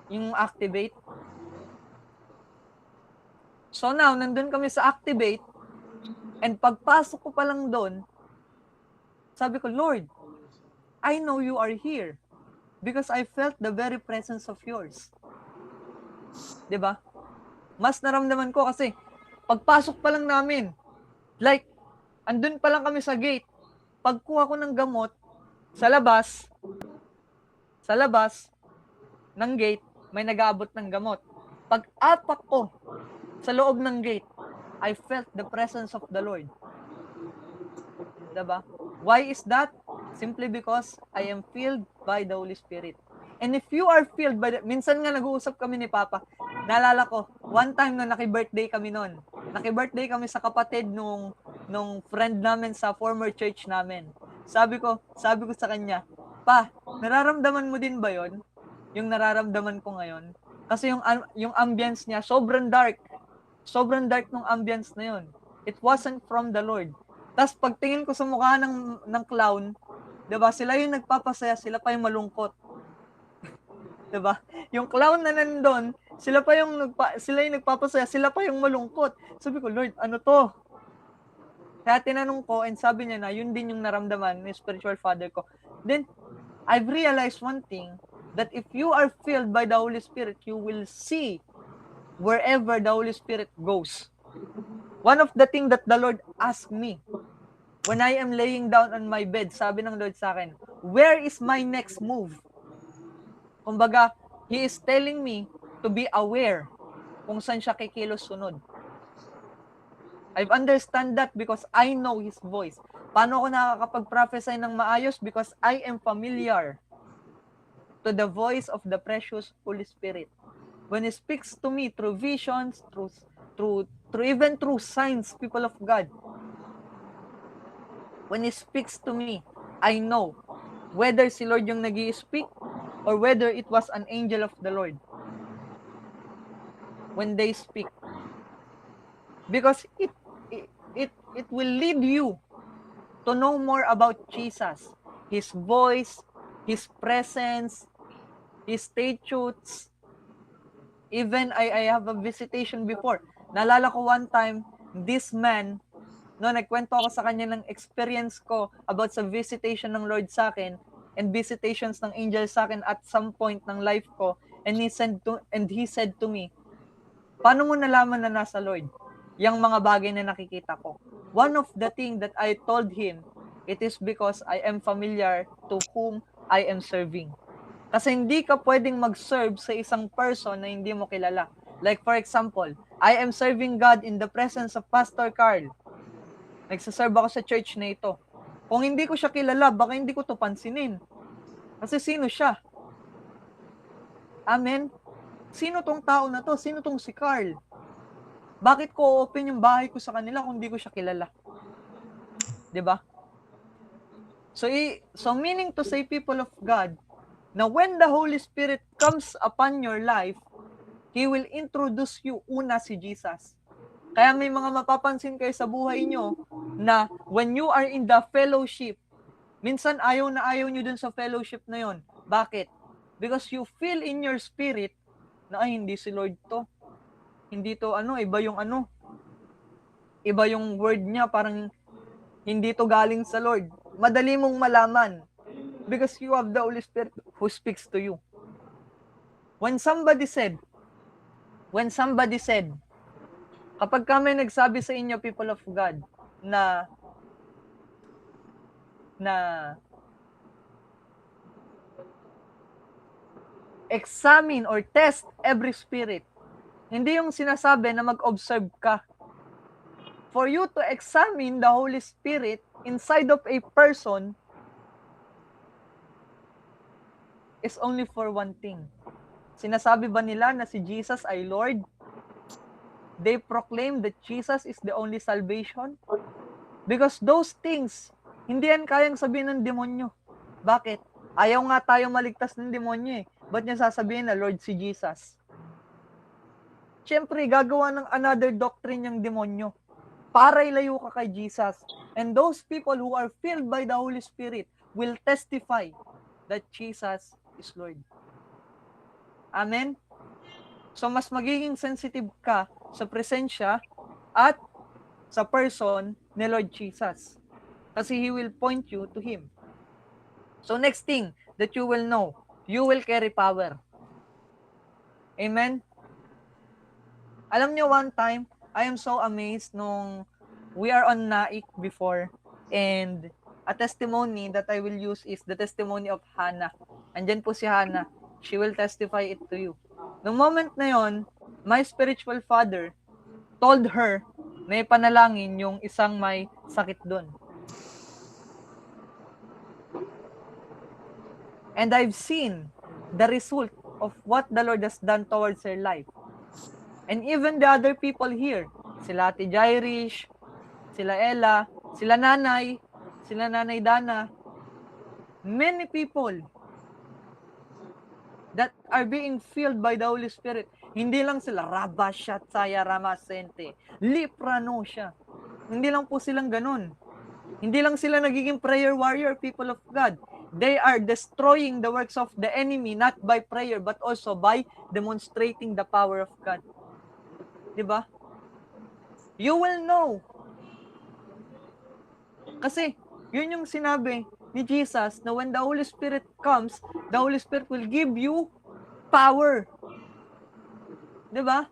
Yung Activate. So now, nandun kami sa Activate, and pagpasok ko pa lang doon, sabi ko, Lord, I know you are here because I felt the very presence of yours. Diba? Mas naramdaman ko kasi pagpasok pa lang namin, like, andun pa lang kami sa gate. Pagkuha ko ng gamot, sa labas ng gate, may nag-aabot ng gamot. Pag-apak ko sa loob ng gate, I felt the presence of the Lord. Diba? Why is that? Simply because I am filled by the Holy Spirit. And if you are filled by minsan nga nag-uusap kami ni Papa, naalala ko, one time na naki-birthday kami noon. Naki-birthday kami sa kapatid nung friend namin sa former church namin. Sabi ko sa kanya, Pa, nararamdaman mo din ba yon? Yung nararamdaman ko ngayon? Kasi yung ambience niya, sobrang dark. Sobrang dark ng ambience na yon. It wasn't from the Lord. Tapos pagtingin ko sa mukha ng clown, 'di ba? Sila yung nagpapasaya, sila pa yung malungkot. 'Di ba? Yung clown na nandoon, sila yung nagpapasaya, sila pa yung malungkot. Sabi ko, Lord, ano to? Kaya tinanong ko, and sabi niya na, yun din yung naramdaman ng spiritual father ko. Then, I've realized one thing, that if you are filled by the Holy Spirit, you will see wherever the Holy Spirit goes. One of the things that the Lord asked me, when I am laying down on my bed, sabi ng Lord sa akin, where is my next move? Kumbaga, He is telling me to be aware kung saan siya kikilos sunod. I understand that because I know His voice. Paano ako nakakapag-prophesy ng maayos? Because I am familiar to the voice of the precious Holy Spirit. When He speaks to me through visions, even through signs, people of God, when He speaks to me, I know whether si Lord yung nag-i-speak or whether it was an angel of the Lord when they speak. Because it will lead you to know more about Jesus, His voice, His presence, His statutes. Even I have a visitation before. Naalala ko one time, this man, no, nagkwento ako sa kanya ng experience ko about sa visitation ng Lord sa akin and visitations ng angel sa akin at some point ng life ko, and he said to me, paano mo nalaman na nasa Lord? Yang mga bagay na nakikita ko. One of the thing that I told him, it is because I am familiar to whom I am serving. Kasi hindi ka pwedeng mag-serve sa isang person na hindi mo kilala. Like for example, I am serving God in the presence of Pastor Carl. Nagsaserve ako sa church na ito. Kung hindi ko siya kilala, baka hindi ko to pansinin. Kasi sino siya? Amen? Sino tong tao na to? Sino tong si Carl? Bakit ko open yung bahay ko sa kanila kung hindi ko siya kilala? 'Di ba? So meaning to say, people of God, na when the Holy Spirit comes upon your life, He will introduce you una si Jesus. Kaya may mga mapapansin kayo sa buhay nyo na when you are in the fellowship, minsan ayaw nyo dun sa fellowship na yon. Bakit? Because you feel in your spirit na ay hindi si Lord to. Hindi to iba yung word niya, parang hindi to galing sa Lord. Madali mong malaman because you have the Holy Spirit who speaks to you. When somebody said, kapag kami nagsabi sa inyo, people of God, na examine or test every spirit, hindi yung sinasabi na mag-observe ka. For you to examine the Holy Spirit inside of a person is only for one thing. Sinasabi ba nila na si Jesus ay Lord? They proclaim that Jesus is the only salvation? Because those things, hindi yan kayang sabihin ng demonyo. Bakit? Ayaw nga tayo maligtas ng demonyo eh. Ba't niya sasabihin na Lord si Jesus? Siyempre, gagawa ng another doctrine yung demonyo para ilayo ka kay Jesus. And those people who are filled by the Holy Spirit will testify that Jesus is Lord. Amen? So, mas magiging sensitive ka sa presensya at sa person ni Lord Jesus. Kasi He will point you to Him. So, next thing that you will know, you will carry power. Amen? Alam niyo, one time, I am so amazed nung we are on Naik before, and a testimony that I will use is the testimony of Hannah. Andyan po si Hannah. She will testify it to you. Nung moment na yon, my spiritual father told her na ipanalangin yung isang may sakit doon. And I've seen the result of what the Lord has done towards her life. And even the other people here, sila Ate Jairish, sila Ella, sila Nanay Dana, many people that are being filled by the Holy Spirit. Hindi lang sila Rabashatsaya Ramasente, Lipranosya. Hindi lang po silang ganun. Hindi lang sila nagiging prayer warrior, people of God. They are destroying the works of the enemy not by prayer but also by demonstrating the power of God. Diba? You will know. Kasi, yun yung sinabi ni Jesus na when the Holy Spirit comes, the Holy Spirit will give you power. Diba?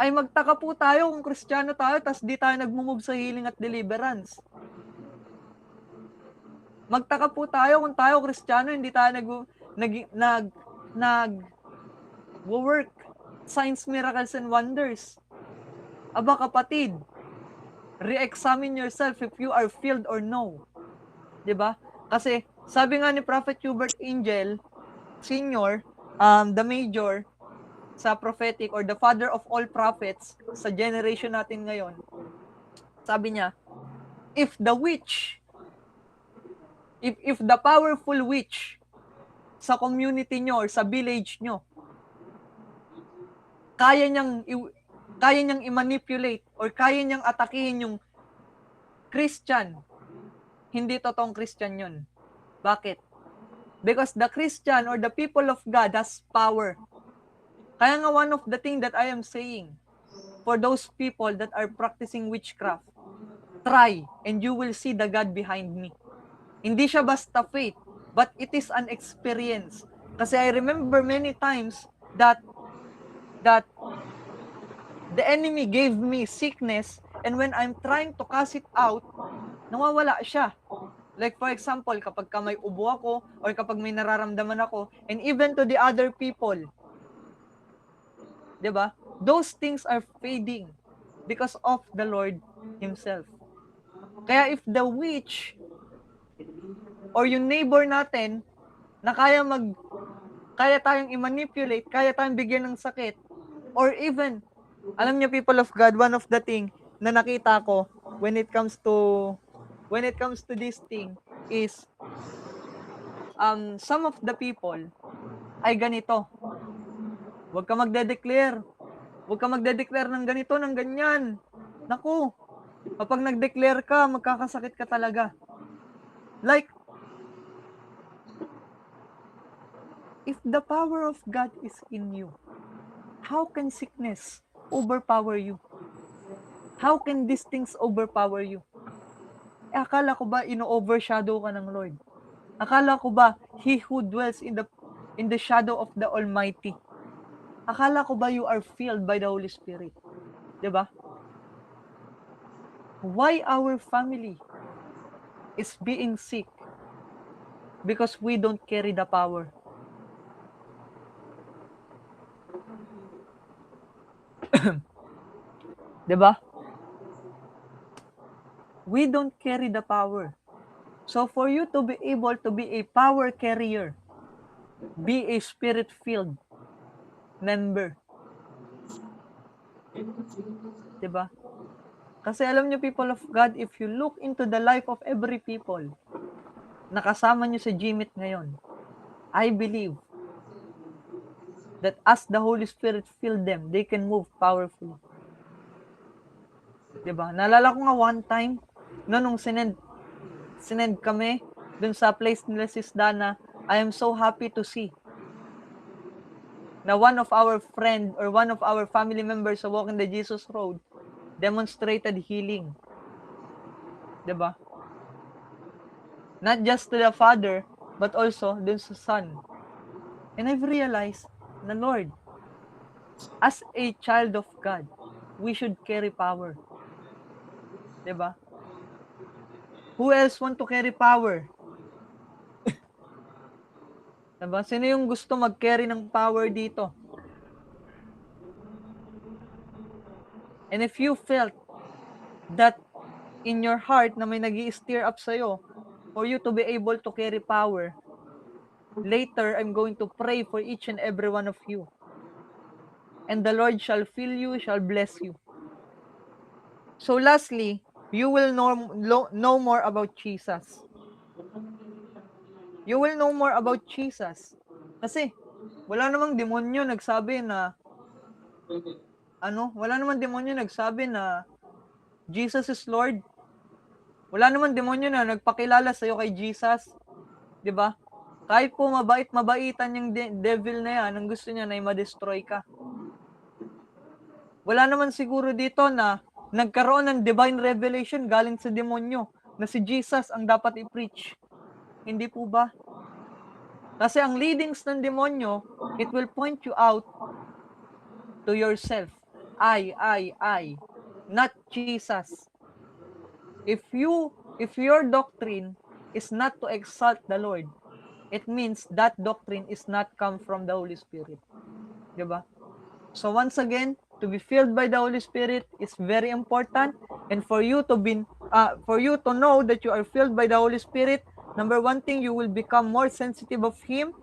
Ay magtaka po tayo kung Kristiyano tayo tas di tayo nagmumove sa healing at deliverance. Magtaka po tayo kung tayo Kristiyano hindi tayo nag-work signs, miracles, and wonders. Aba kapatid, re-examine yourself if you are filled or no. 'Di ba? Kasi sabi nga ni Prophet Hubert Angel Senior, the major sa prophetic or the father of all prophets sa generation natin ngayon. Sabi niya, if the witch, if the powerful witch sa community nyo or sa village nyo, kaya niyang i-manipulate or kaya niyang atakihin yung Christian, hindi totoong Christian yun. Bakit? Because the Christian or the people of God has power. Kaya nga one of the thing that I am saying, for those people that are practicing witchcraft, try and you will see the God behind me. Hindi siya basta faith, but it is an experience. Kasi I remember many times that the enemy gave me sickness, and when I'm trying to cast it out, nawawala siya. Like for example, kapag may ubo ako, or kapag may nararamdaman ako, and even to the other people, diba? Those things are fading because of the Lord Himself. Kaya if the witch or yung neighbor natin na kaya tayong i-manipulate, kaya tayong bigyan ng sakit, or even, alam niyo people of God, one of the thing na nakita ko when it comes to this thing is some of the people ay ganito. Huwag ka magde-declare. Huwag ka magde-declare ng ganito, ng ganyan. Naku, kapag nag-declare ka, magkakasakit ka talaga. Like, if the power of God is in you, how can sickness overpower you? How can these things overpower you? Akala ko ba ino-overshadow ka ng Lord? Akala ko ba He who dwells in the shadow of the Almighty? Akala ko ba you are filled by the Holy Spirit? 'Di ba? Why our family is being sick? Because we don't carry the power. Diba? We don't carry the power. So for you to be able to be a power carrier, be a spirit-filled member. Diba? Kasi alam niyo people of God, if you look into the life of every people, nakasama niyo sa GMIT ngayon, I believe that as the Holy Spirit filled them, they can move powerfully. Diba? Naalala ko nga one time, nung sinend kami dun sa place nila Sis Dana, I am so happy to see na one of our friend or one of our family members sa Walking the Jesus Road demonstrated healing. Diba? Not just to the Father, but also dun sa Son. And I've realized na Lord, as a child of God, we should carry power. Diba? Who else want to carry power? Diba? Sino yung gusto mag-carry ng power dito? And if you felt that in your heart na may nag-i-stir up sa'yo for you to be able to carry power, later I'm going to pray for each and every one of you. And the Lord shall fill you, shall bless you. So lastly, you will know more about Jesus. You will know more about Jesus. Kasi, wala namang demonyo nagsabi na, wala namang demonyo nagsabi na Jesus is Lord. Wala namang demonyo na nagpakilala sa'yo kay Jesus. 'Di ba? Kahit po mabaitan yung devil na yan, ang gusto niya na i-destroy ka. Wala naman siguro dito na nagkaroon ng divine revelation galing sa demonyo na si Jesus ang dapat i-preach. Hindi po ba? Kasi ang leadings ng demonyo, it will point you out to yourself. I. Not Jesus. If your doctrine is not to exalt the Lord, it means that doctrine is not come from the Holy Spirit. Diba? So once again, to be filled by the Holy Spirit is very important. And for you to know that you are filled by the Holy Spirit, number one thing, you will become more sensitive of Him.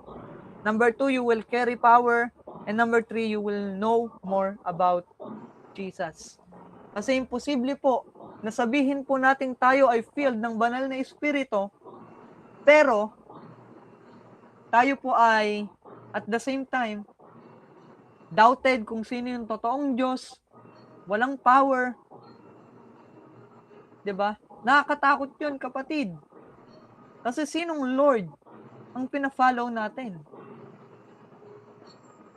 Number two, you will carry power. And number three, you will know more about Jesus. Kasi imposible po na sabihin po natin tayo ay filled ng banal na Espiritu, pero tayo po ay at the same time doubted kung sino yung totoong Diyos, walang power. 'Di ba? Nakakatakot 'yun, kapatid. Kasi sinong Lord ang pina-follow natin?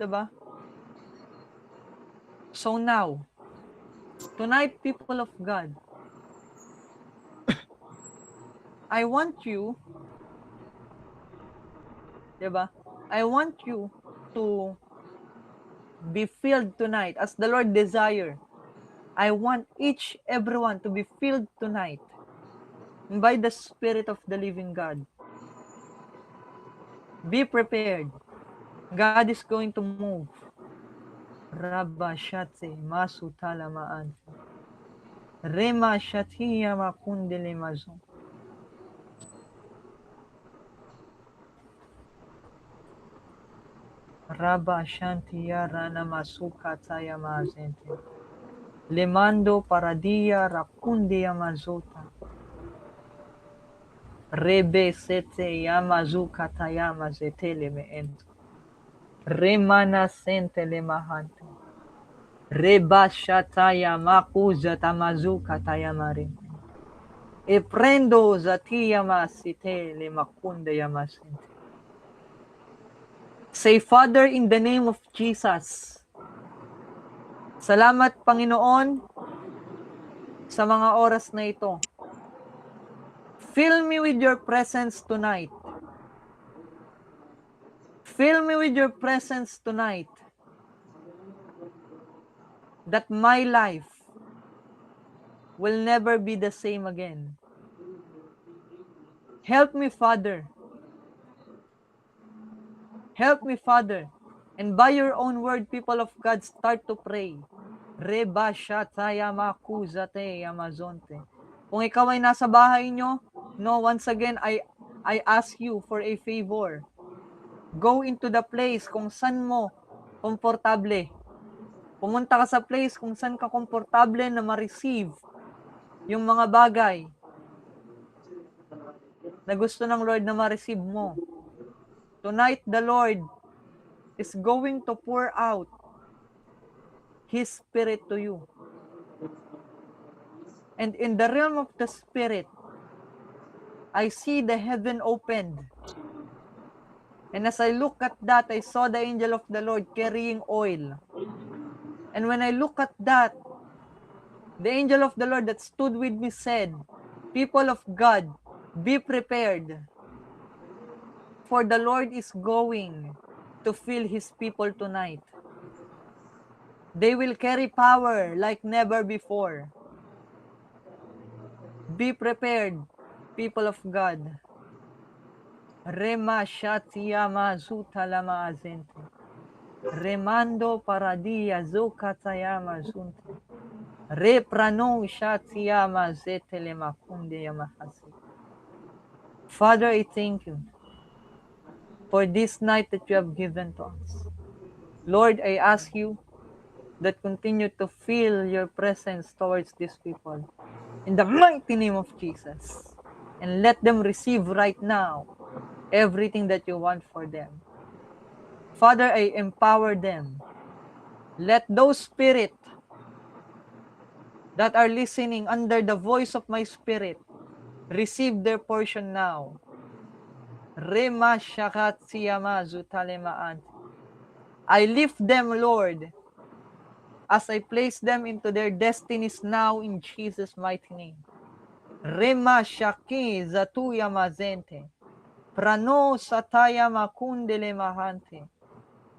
'Di ba? So now, tonight, people of God, I want you, 'di ba? I want you to be filled tonight as the Lord desire. I want everyone to be filled tonight by the Spirit of the living God. Be prepared. God is going to move. Rabba shatse masutala maan. Rema shatiya makundele mazo. Rabba shantiya rana masuka taya mazente. Lemando paradia rakundia mazota. Rebe sete yamazuka tayama zetele me ento. Remana sente le mahante. Reba shataya makuza tamazuka tayamare. E prendo zatia masite le makunde yamasente. Say, Father, in the name of Jesus, salamat, Panginoon, sa mga oras na ito. Fill me with your presence tonight. Fill me with your presence tonight. That my life will never be the same again. Help me, Father. Help me, Father. And by your own word, people of God, start to pray. Reba shataya makuzate amazonte. Kung ikaw ay nasa bahay nyo, once again, I ask you for a favor. Go into the place kung saan mo komportable. Pumunta ka sa place kung saan ka komportable na ma-receive yung mga bagay na gusto ng Lord na ma-receive mo. Tonight, the Lord is going to pour out His Spirit to you. And in the realm of the Spirit, I see the heaven opened. And as I look at that, I saw the angel of the Lord carrying oil. And when I look at that, the angel of the Lord that stood with me said, people of God, be prepared. For the Lord is going to fill His people tonight. They will carry power like never before. Be prepared, people of God. Rema shatia mazuta lama azente. Remando paradia zukatayama zunte. Reprano shatia mazete lemakunde yamahasi. Father, I thank you for this night that you have given to us. Lord, I ask you that continue to feel your presence towards these people. In the mighty name of Jesus. And let them receive right now everything that you want for them. Father, I empower them. Let those spirits that are listening under the voice of my spirit receive their portion now. Rema shakat siyamazu talemaan. I lift them, Lord, as I place them into their destinies now in Jesus' mighty name. Rema shaki zatuya mazente. Prano sataya makundele mahante.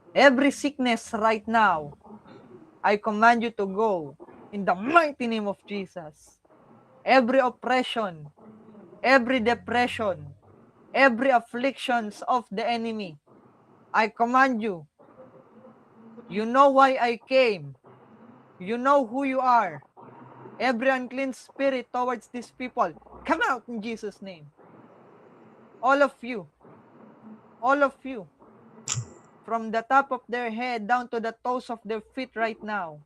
Every sickness right now, I command you to go in the mighty name of Jesus. Every oppression, every depression, every afflictions of the enemy, I command you. You know why I came. You know who you are. Every unclean spirit towards these people, come out in Jesus' name. All of you, from the top of their head down to the toes of their feet right now.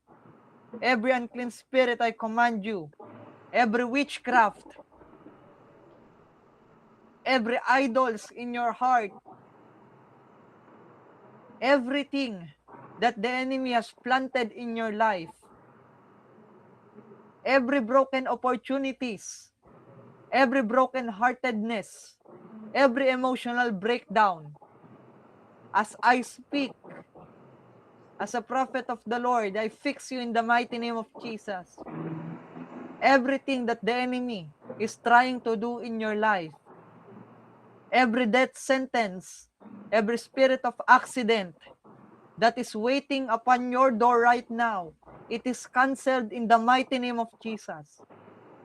Every unclean spirit, I command you. Every witchcraft, every idols in your heart, everything that the enemy has planted in your life, every broken opportunities, every broken heartedness, every emotional breakdown, as I speak, as a prophet of the Lord, I fix you in the mighty name of Jesus. Everything that the enemy is trying to do in your life, every death sentence, every spirit of accident that is waiting upon your door right now, it is canceled in the mighty name of Jesus.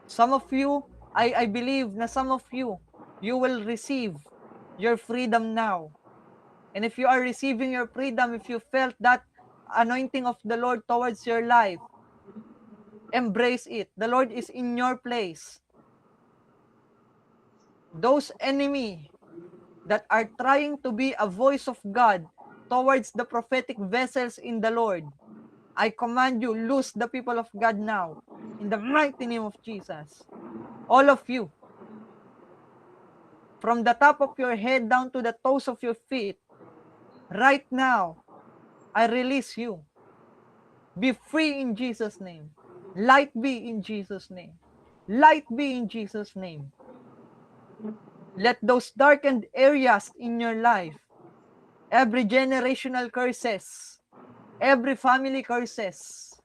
Some of you, I believe na some of you, you will receive your freedom now. And if you are receiving your freedom, if you felt that anointing of the Lord towards your life, embrace it. The Lord is in your place. Those enemy that are trying to be a voice of God towards the prophetic vessels in the Lord, I command you, loose the people of God now, in the mighty name of Jesus. All of you, from the top of your head down to the toes of your feet, right now, I release you. Be free in Jesus' name. Light be in Jesus' name. Light be in Jesus' name. Let those darkened areas in your life, every generational curses, every family curses,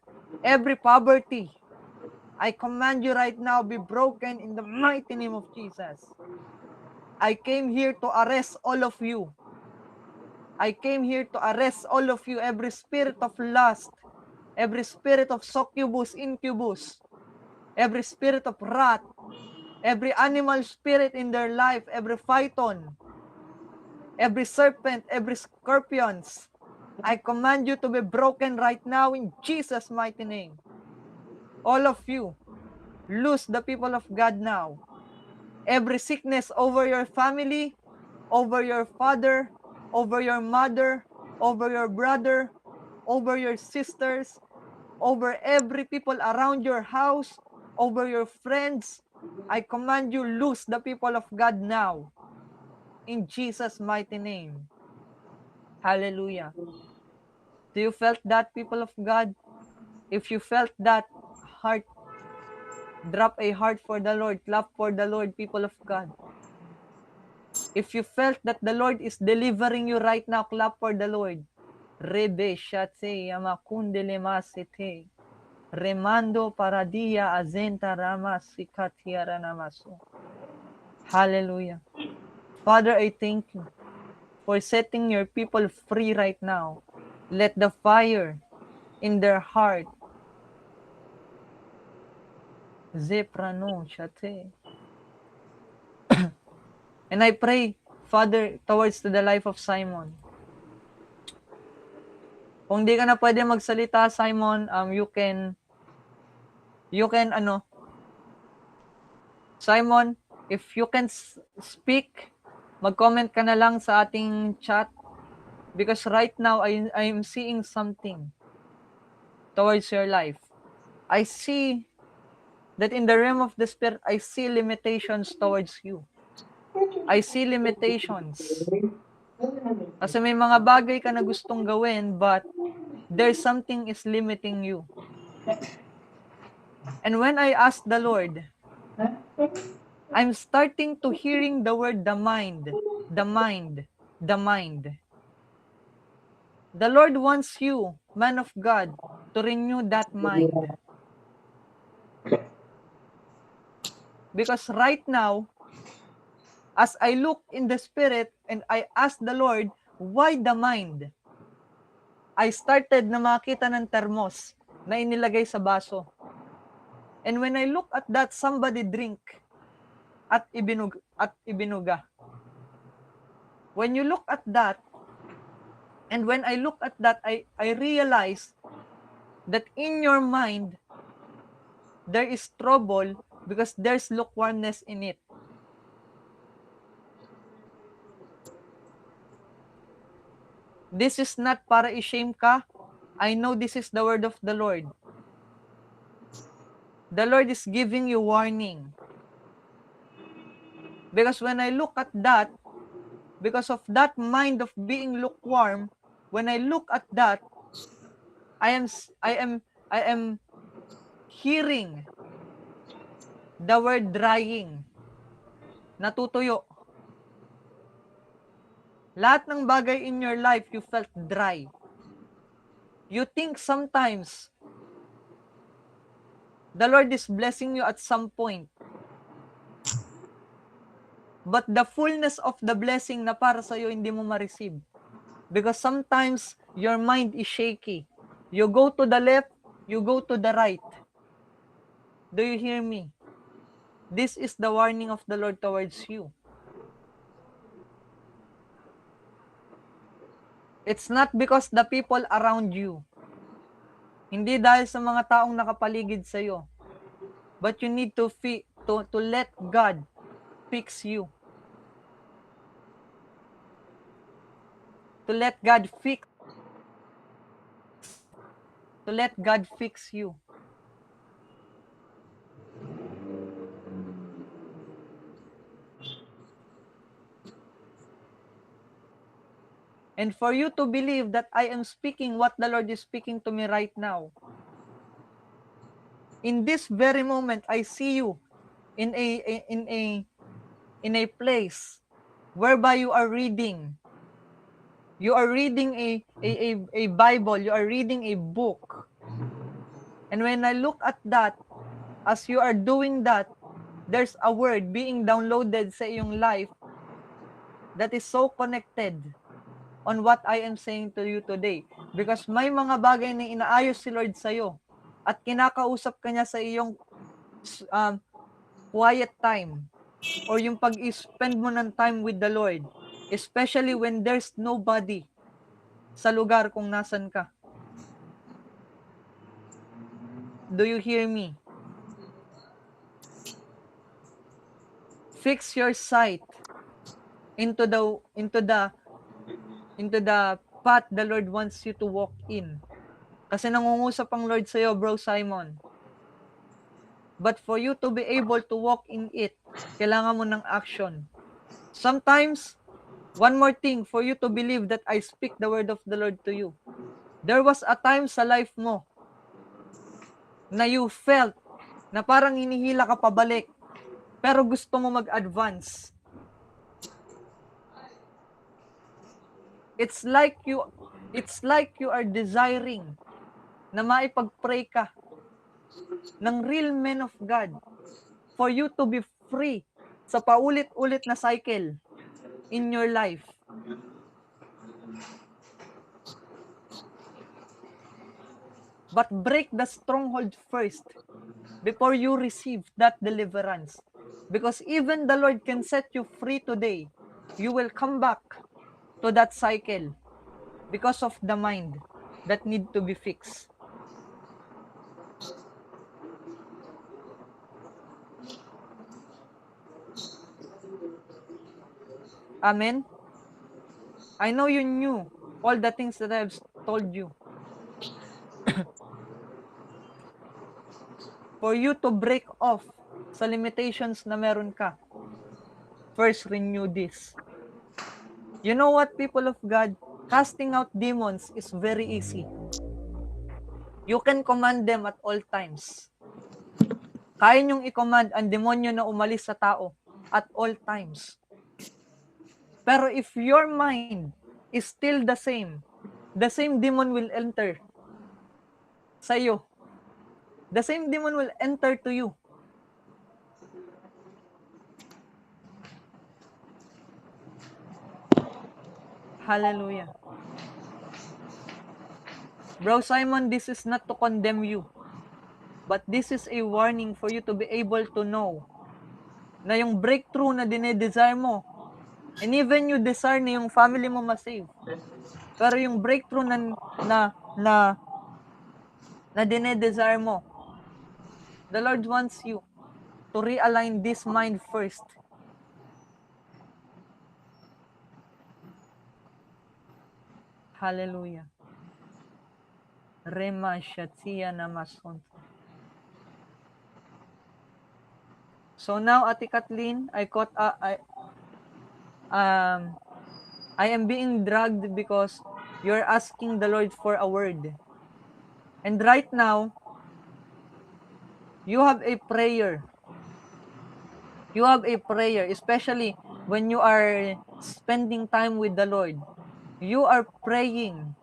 every poverty, I command you right now, be broken in the mighty name of Jesus. I came here to arrest all of you. I came here to arrest all of you, every spirit of lust, every spirit of succubus, incubus, every spirit of wrath, every animal spirit in their life, every python, every serpent, every scorpions. I command you to be broken right now in Jesus' mighty name. All of you, loose the people of God now. Every sickness over your family, over your father, over your mother, over your brother, over your sisters, over every people around your house, over your friends, I command you, loose the people of God now. In Jesus' mighty name. Hallelujah. Do you felt that, people of God? If you felt that, heart, drop a heart for the Lord, clap for the Lord, people of God. If you felt that the Lord is delivering you right now, clap for the Lord. Rebe shate yamakundele masete. Remando paradia azenta ramasikatiara namaso. Hallelujah. Father, I thank you for setting your people free right now. Let the fire in their heart zeprano shate. And I pray, Father, towards to the life of Simon. Kung di ka na pwede magsalita, Simon, Simon, if you can speak, mag-comment ka na lang sa ating chat because right now I'm seeing something towards your life. I see that in the realm of the spirit, I see limitations towards you. I see limitations. Kasi may mga bagay ka na gustong gawin, but there's something is limiting you. And when I ask the Lord, I'm starting to hearing the word the mind, the mind, the mind. The Lord wants you, man of God, to renew that mind. Because right now, as I look in the spirit and I ask the Lord, why the mind? I started na makita ng termos na inilagay sa baso. And when I look at that, somebody drink at ibinuga. When you look at that, and when I look at that, I realize that in your mind, there is trouble because there's lukewarmness in it. This is not para i-shame ka. I know this is the word of the Lord. The Lord is giving you warning. Because when I look at that, because of that mind of being lukewarm, when I look at that, I am hearing the word drying. Natutuyo. Lahat ng bagay in your life, you felt dry. You think sometimes the Lord is blessing you at some point. But the fullness of the blessing na para sa'yo, hindi mo ma-receive. Because sometimes, your mind is shaky. You go to the left, you go to the right. Do you hear me? This is the warning of the Lord towards you. It's not because the people around you. Hindi dahil sa mga taong nakapaligid sa'yo. But you need to let God fix you. To let God fix you. And for you to believe that I am speaking what the Lord is speaking to me right now. In this very moment, I see you in a place whereby you are reading. You are reading a Bible. You are reading a book. And when I look at that, as you are doing that, there's a word being downloaded sa iyong life that is so connected on what I am saying to you today. Because may mga bagay na inaayos si Lord sa'yo at kinakausap ka niya sa iyong quiet time or yung pag-spend mo ng time with the Lord, especially when there's nobody sa lugar kung nasan ka. Do you hear me? Fix your sight into the path the Lord wants you to walk in. Kasi nangungusap ang Lord sa'yo, Bro Simon. But for you to be able to walk in it, kailangan mo ng action. Sometimes, one more thing, for you to believe that I speak the word of the Lord to you. There was a time sa life mo na you felt na parang hinihila ka pabalik, pero gusto mo mag-advance. It's like you are desiring na maipag-pray ka ng real men of God for you to be free sa paulit-ulit na cycle in your life. But break the stronghold first before you receive that deliverance. Because even the Lord can set you free today. You will come back to that cycle because of the mind that need to be fixed. Amen? I know you knew all the things that I have told you. For you to break off sa limitations na meron ka, first renew this. You know what, people of God? Casting out demons is very easy. You can command them at all times. Kaya niyong i-command ang demonyo na umalis sa tao at all times. Pero if your mind is still the same demon will enter sa iyo. The same demon will enter to you. Hallelujah. Bro Simon, this is not to condemn you, but this is a warning for you to be able to know na yung breakthrough na dinedesire mo, and even you desire na yung family mo ma-save, pero yung breakthrough na na dinedesire mo. The Lord wants you to realign this mind first. Hallelujah. Rema Shatia Namason. So now, Ate Kathleen, I am being dragged because you're asking the Lord for a word. And right now, you have a prayer. You have a prayer, especially when you are spending time with the Lord. You are praying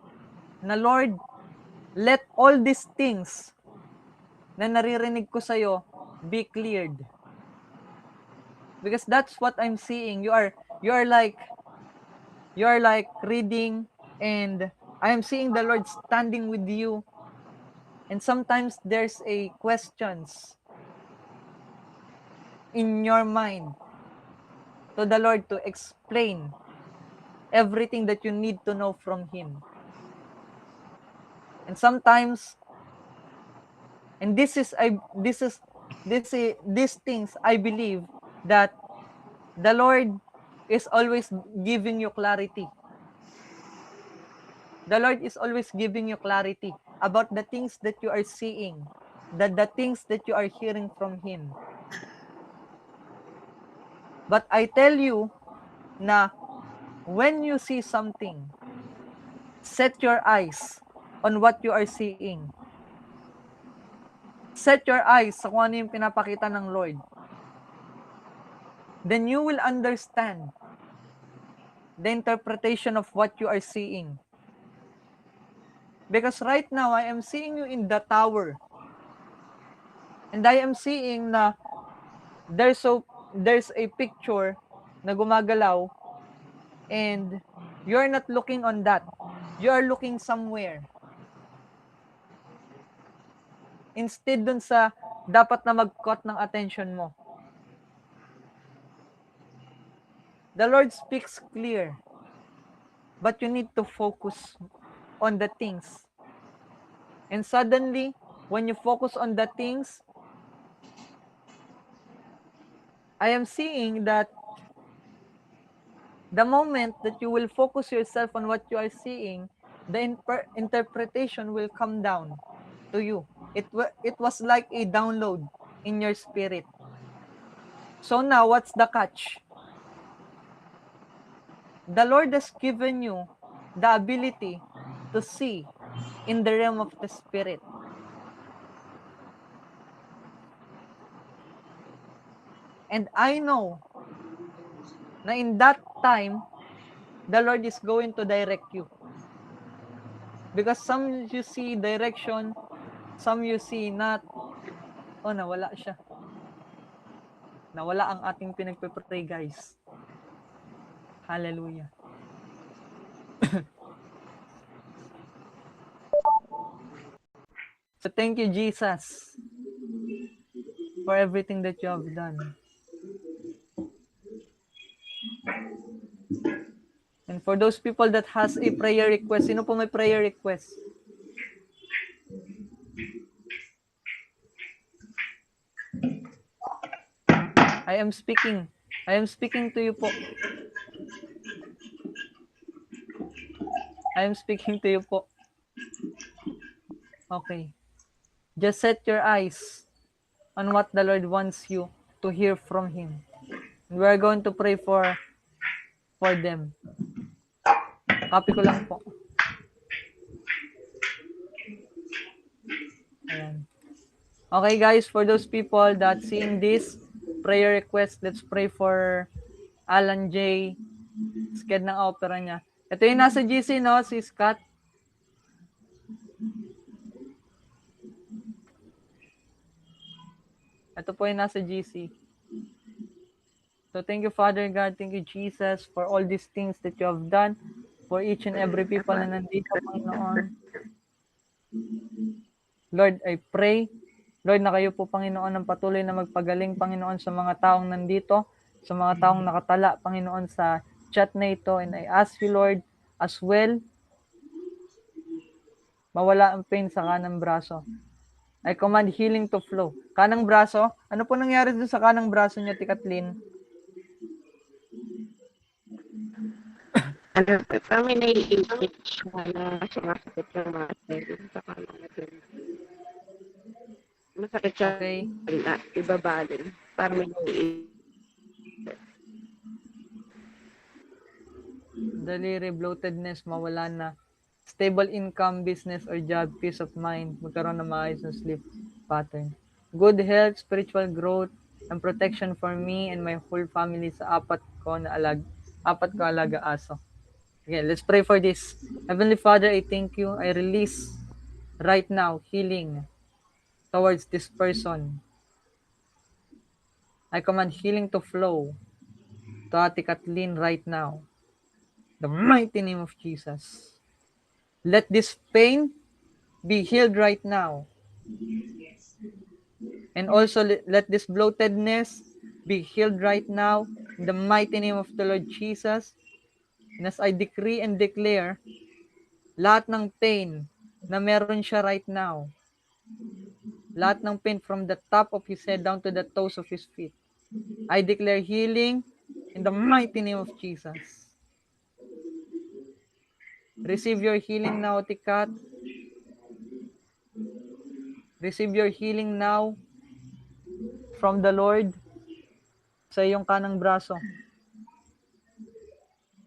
na, Lord, let all these things na naririnig ko sa'yo be cleared. Because that's what I'm seeing. You are like reading, and I am seeing the Lord standing with you. And sometimes there's a questions in your mind to the Lord to explain everything that you need to know from Him. And sometimes, and these things I believe that the Lord is always giving you clarity. The Lord is always giving you clarity about the things that you are seeing, the things that you are hearing from Him. But I tell you na when you see something, set your eyes on what you are seeing. Set your eyes sa kung ano yung pinapakita ng Lord. Then you will understand the interpretation of what you are seeing. Because right now, I am seeing you in the tower. And I am seeing na there's a picture na gumagalaw, and you're not looking on that. You are looking somewhere. Instead dun sa dapat na mag-caught ng attention mo. The Lord speaks clear, but you need to focus on the things. And suddenly, when you focus on the things, I am seeing that the moment that you will focus yourself on what you are seeing, the interpretation will come down to you. It was like a download in your spirit. So now, what's the catch? The Lord has given you the ability to see in the realm of the Spirit. And I know na in that time, the Lord is going to direct you. Because some you see direction, some you see not. Oh, nawala siya. Nawala ang ating pinagpe-pray, guys. Hallelujah. So thank you, Jesus, for everything that you have done. And for those people that has a prayer request, sino po may prayer request? I am speaking to you po. I am speaking to you po. Okay. Just set your eyes on what the Lord wants you to hear from Him. We are going to pray for them. Copy ko lang po. Ayan. Okay guys, for those people that seeing this prayer request, let's pray for Alan J. Sked ng opera niya. Ito yung nasa GC, no? Si Scott. Ito po yung nasa GC. So thank you, Father God. Thank you, Jesus, for all these things that you have done for each and every people na nandito, Panginoon. Lord, I pray, Lord, na kayo po, Panginoon, ang patuloy na magpagaling, Panginoon, sa mga taong nandito, sa mga taong nakatala, Panginoon, sa chat na ito. And I ask you, Lord, as well, mawala ang pain sa kanang braso. I command healing to flow. Kanang braso? Ano po nangyari dun sa kanang braso niyo, Ate Kathleen?
Ano, parang may nai-itch na sumasakit yung mga tendon sa kanan natin. Masakit siya
Okay.
na ibabalin. Parang may nai-itch.
Daliri, bloatedness, mawala na. Stable income, business or job, peace of mind, magkaroon ng maayos na sleep pattern. Good health, spiritual growth, and protection for me and my whole family sa apat ko alaga aso. Okay, let's pray for this. Heavenly Father, I thank you. I release right now healing towards this person. I command healing to flow to Ate Kathleen right now. The mighty name of Jesus. Let this pain be healed right now. And also let this bloatedness be healed right now in the mighty name of the Lord Jesus. And as I decree and declare, lahat ng pain na meron siya right now, lahat ng pain from the top of his head down to the toes of his feet, I declare healing in the mighty name of Jesus. Receive your healing now, Tikat. Receive your healing now from the Lord sa iyong kanang braso.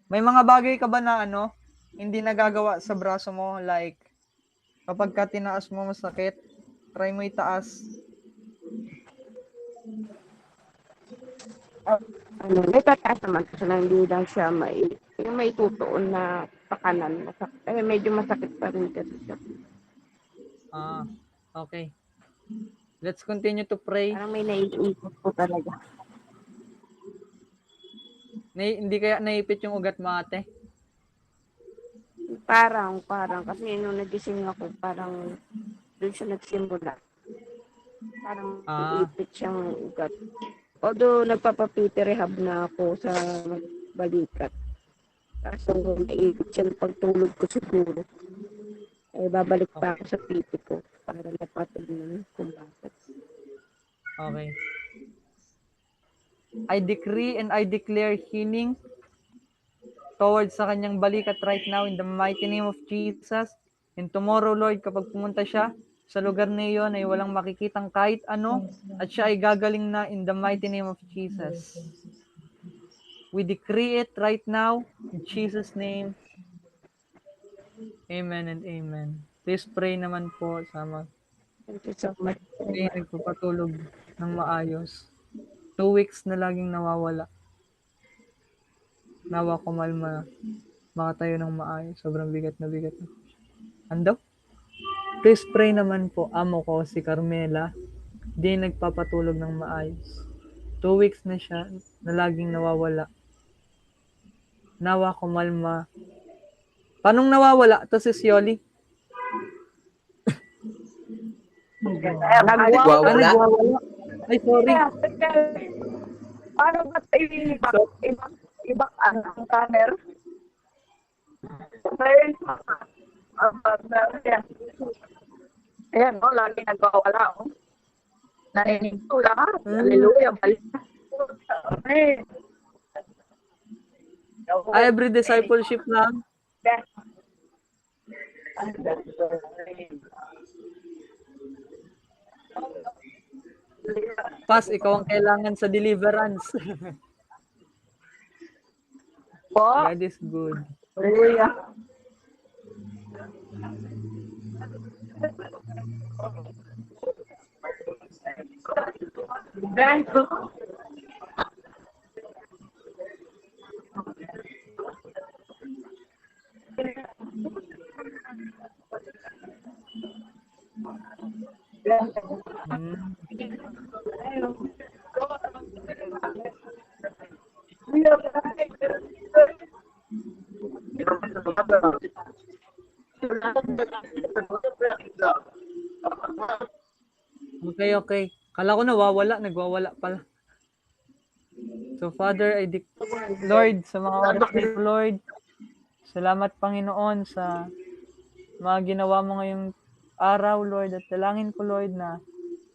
May mga bagay ka ba na hindi nagagawa sa braso mo? Like, kapag ka tinaas mo masakit, try mo itaas.
Ano, may tataas naman kasi na hindi lang siya yung may tutuon na pakanan. Medyo masakit pa rin kasi siya.
Okay. Let's continue to pray.
Parang may naiikot po talaga.
Hindi kaya naipit yung ugat mo, ate?
Parang. Kasi nung nagising ako, parang doon siya nagsimula. Parang ipit siyang ugat. Although nagpapapiti rehab na ako sa balikat. Kaso naipit siya ng pagtulog ko siguro. Babalik pa ako sa piti ko para napatuloy kung bakit.
Okay. I decree and I declare healing towards sa kanyang balikat right now in the mighty name of Jesus. And tomorrow, Lord, kapag pumunta siya sa lugar na iyon ay walang makikitang kahit ano at siya ay gagaling na in the mighty name of Jesus. We decree it right now in Jesus' name. Amen and amen. Please pray naman po sa
Thank you so much.
nagpapatulog ng maayos. 2 weeks na laging nawawala. Nawa ko makatayo ng maayos. Sobrang bigat na bigat. Ando? Please pray naman po, amo ko si Carmela, di nagpapatulog ng maayos. 2 weeks na siya na laging nawawala. Nawa ko malma. Paanong nawawala? Ito si Sioli.
Nagwawala?
Ay, sorry.
Paano ba ibak ang camera? Ayan, lagi nagwawala, narinig ko lahat. Hallelujah, balik.
Every discipleship lang. Pas, ikaw ang kailangan sa deliverance.
Po.
God is good.
Hallelujah. Thank you.
Okay. Kala ko nawawala, nagwawala pala. So Father, Lord, sa mga oras nito, Lord, salamat Panginoon sa mga ginawa mo ngayong araw, Lord, at dalangin ko, Lord, na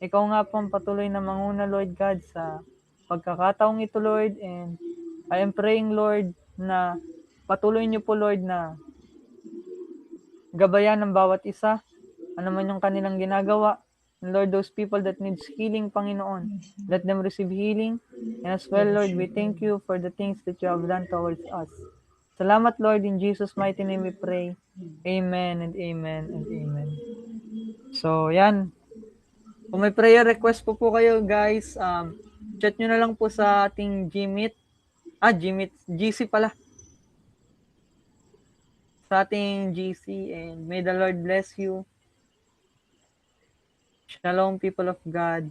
ikaw nga po ang patuloy na manguna, Lord God, sa pagkakataong ito, Lord, and I am praying, Lord, na patuloy niyo po, Lord, na gabayan ng bawat isa, ano man yung kanilang ginagawa. And Lord, those people that needs healing, Panginoon, let them receive healing. And as well, Lord, we thank you for the things that you have done towards us. Salamat, Lord, in Jesus' mighty name we pray. Amen and amen and amen. So, yan. Kung may prayer request po kayo, guys, chat nyo na lang po sa ating Gmeet. Gmeet, GC pala. Sa ating GC, and may the Lord bless you. Shalom, people of God.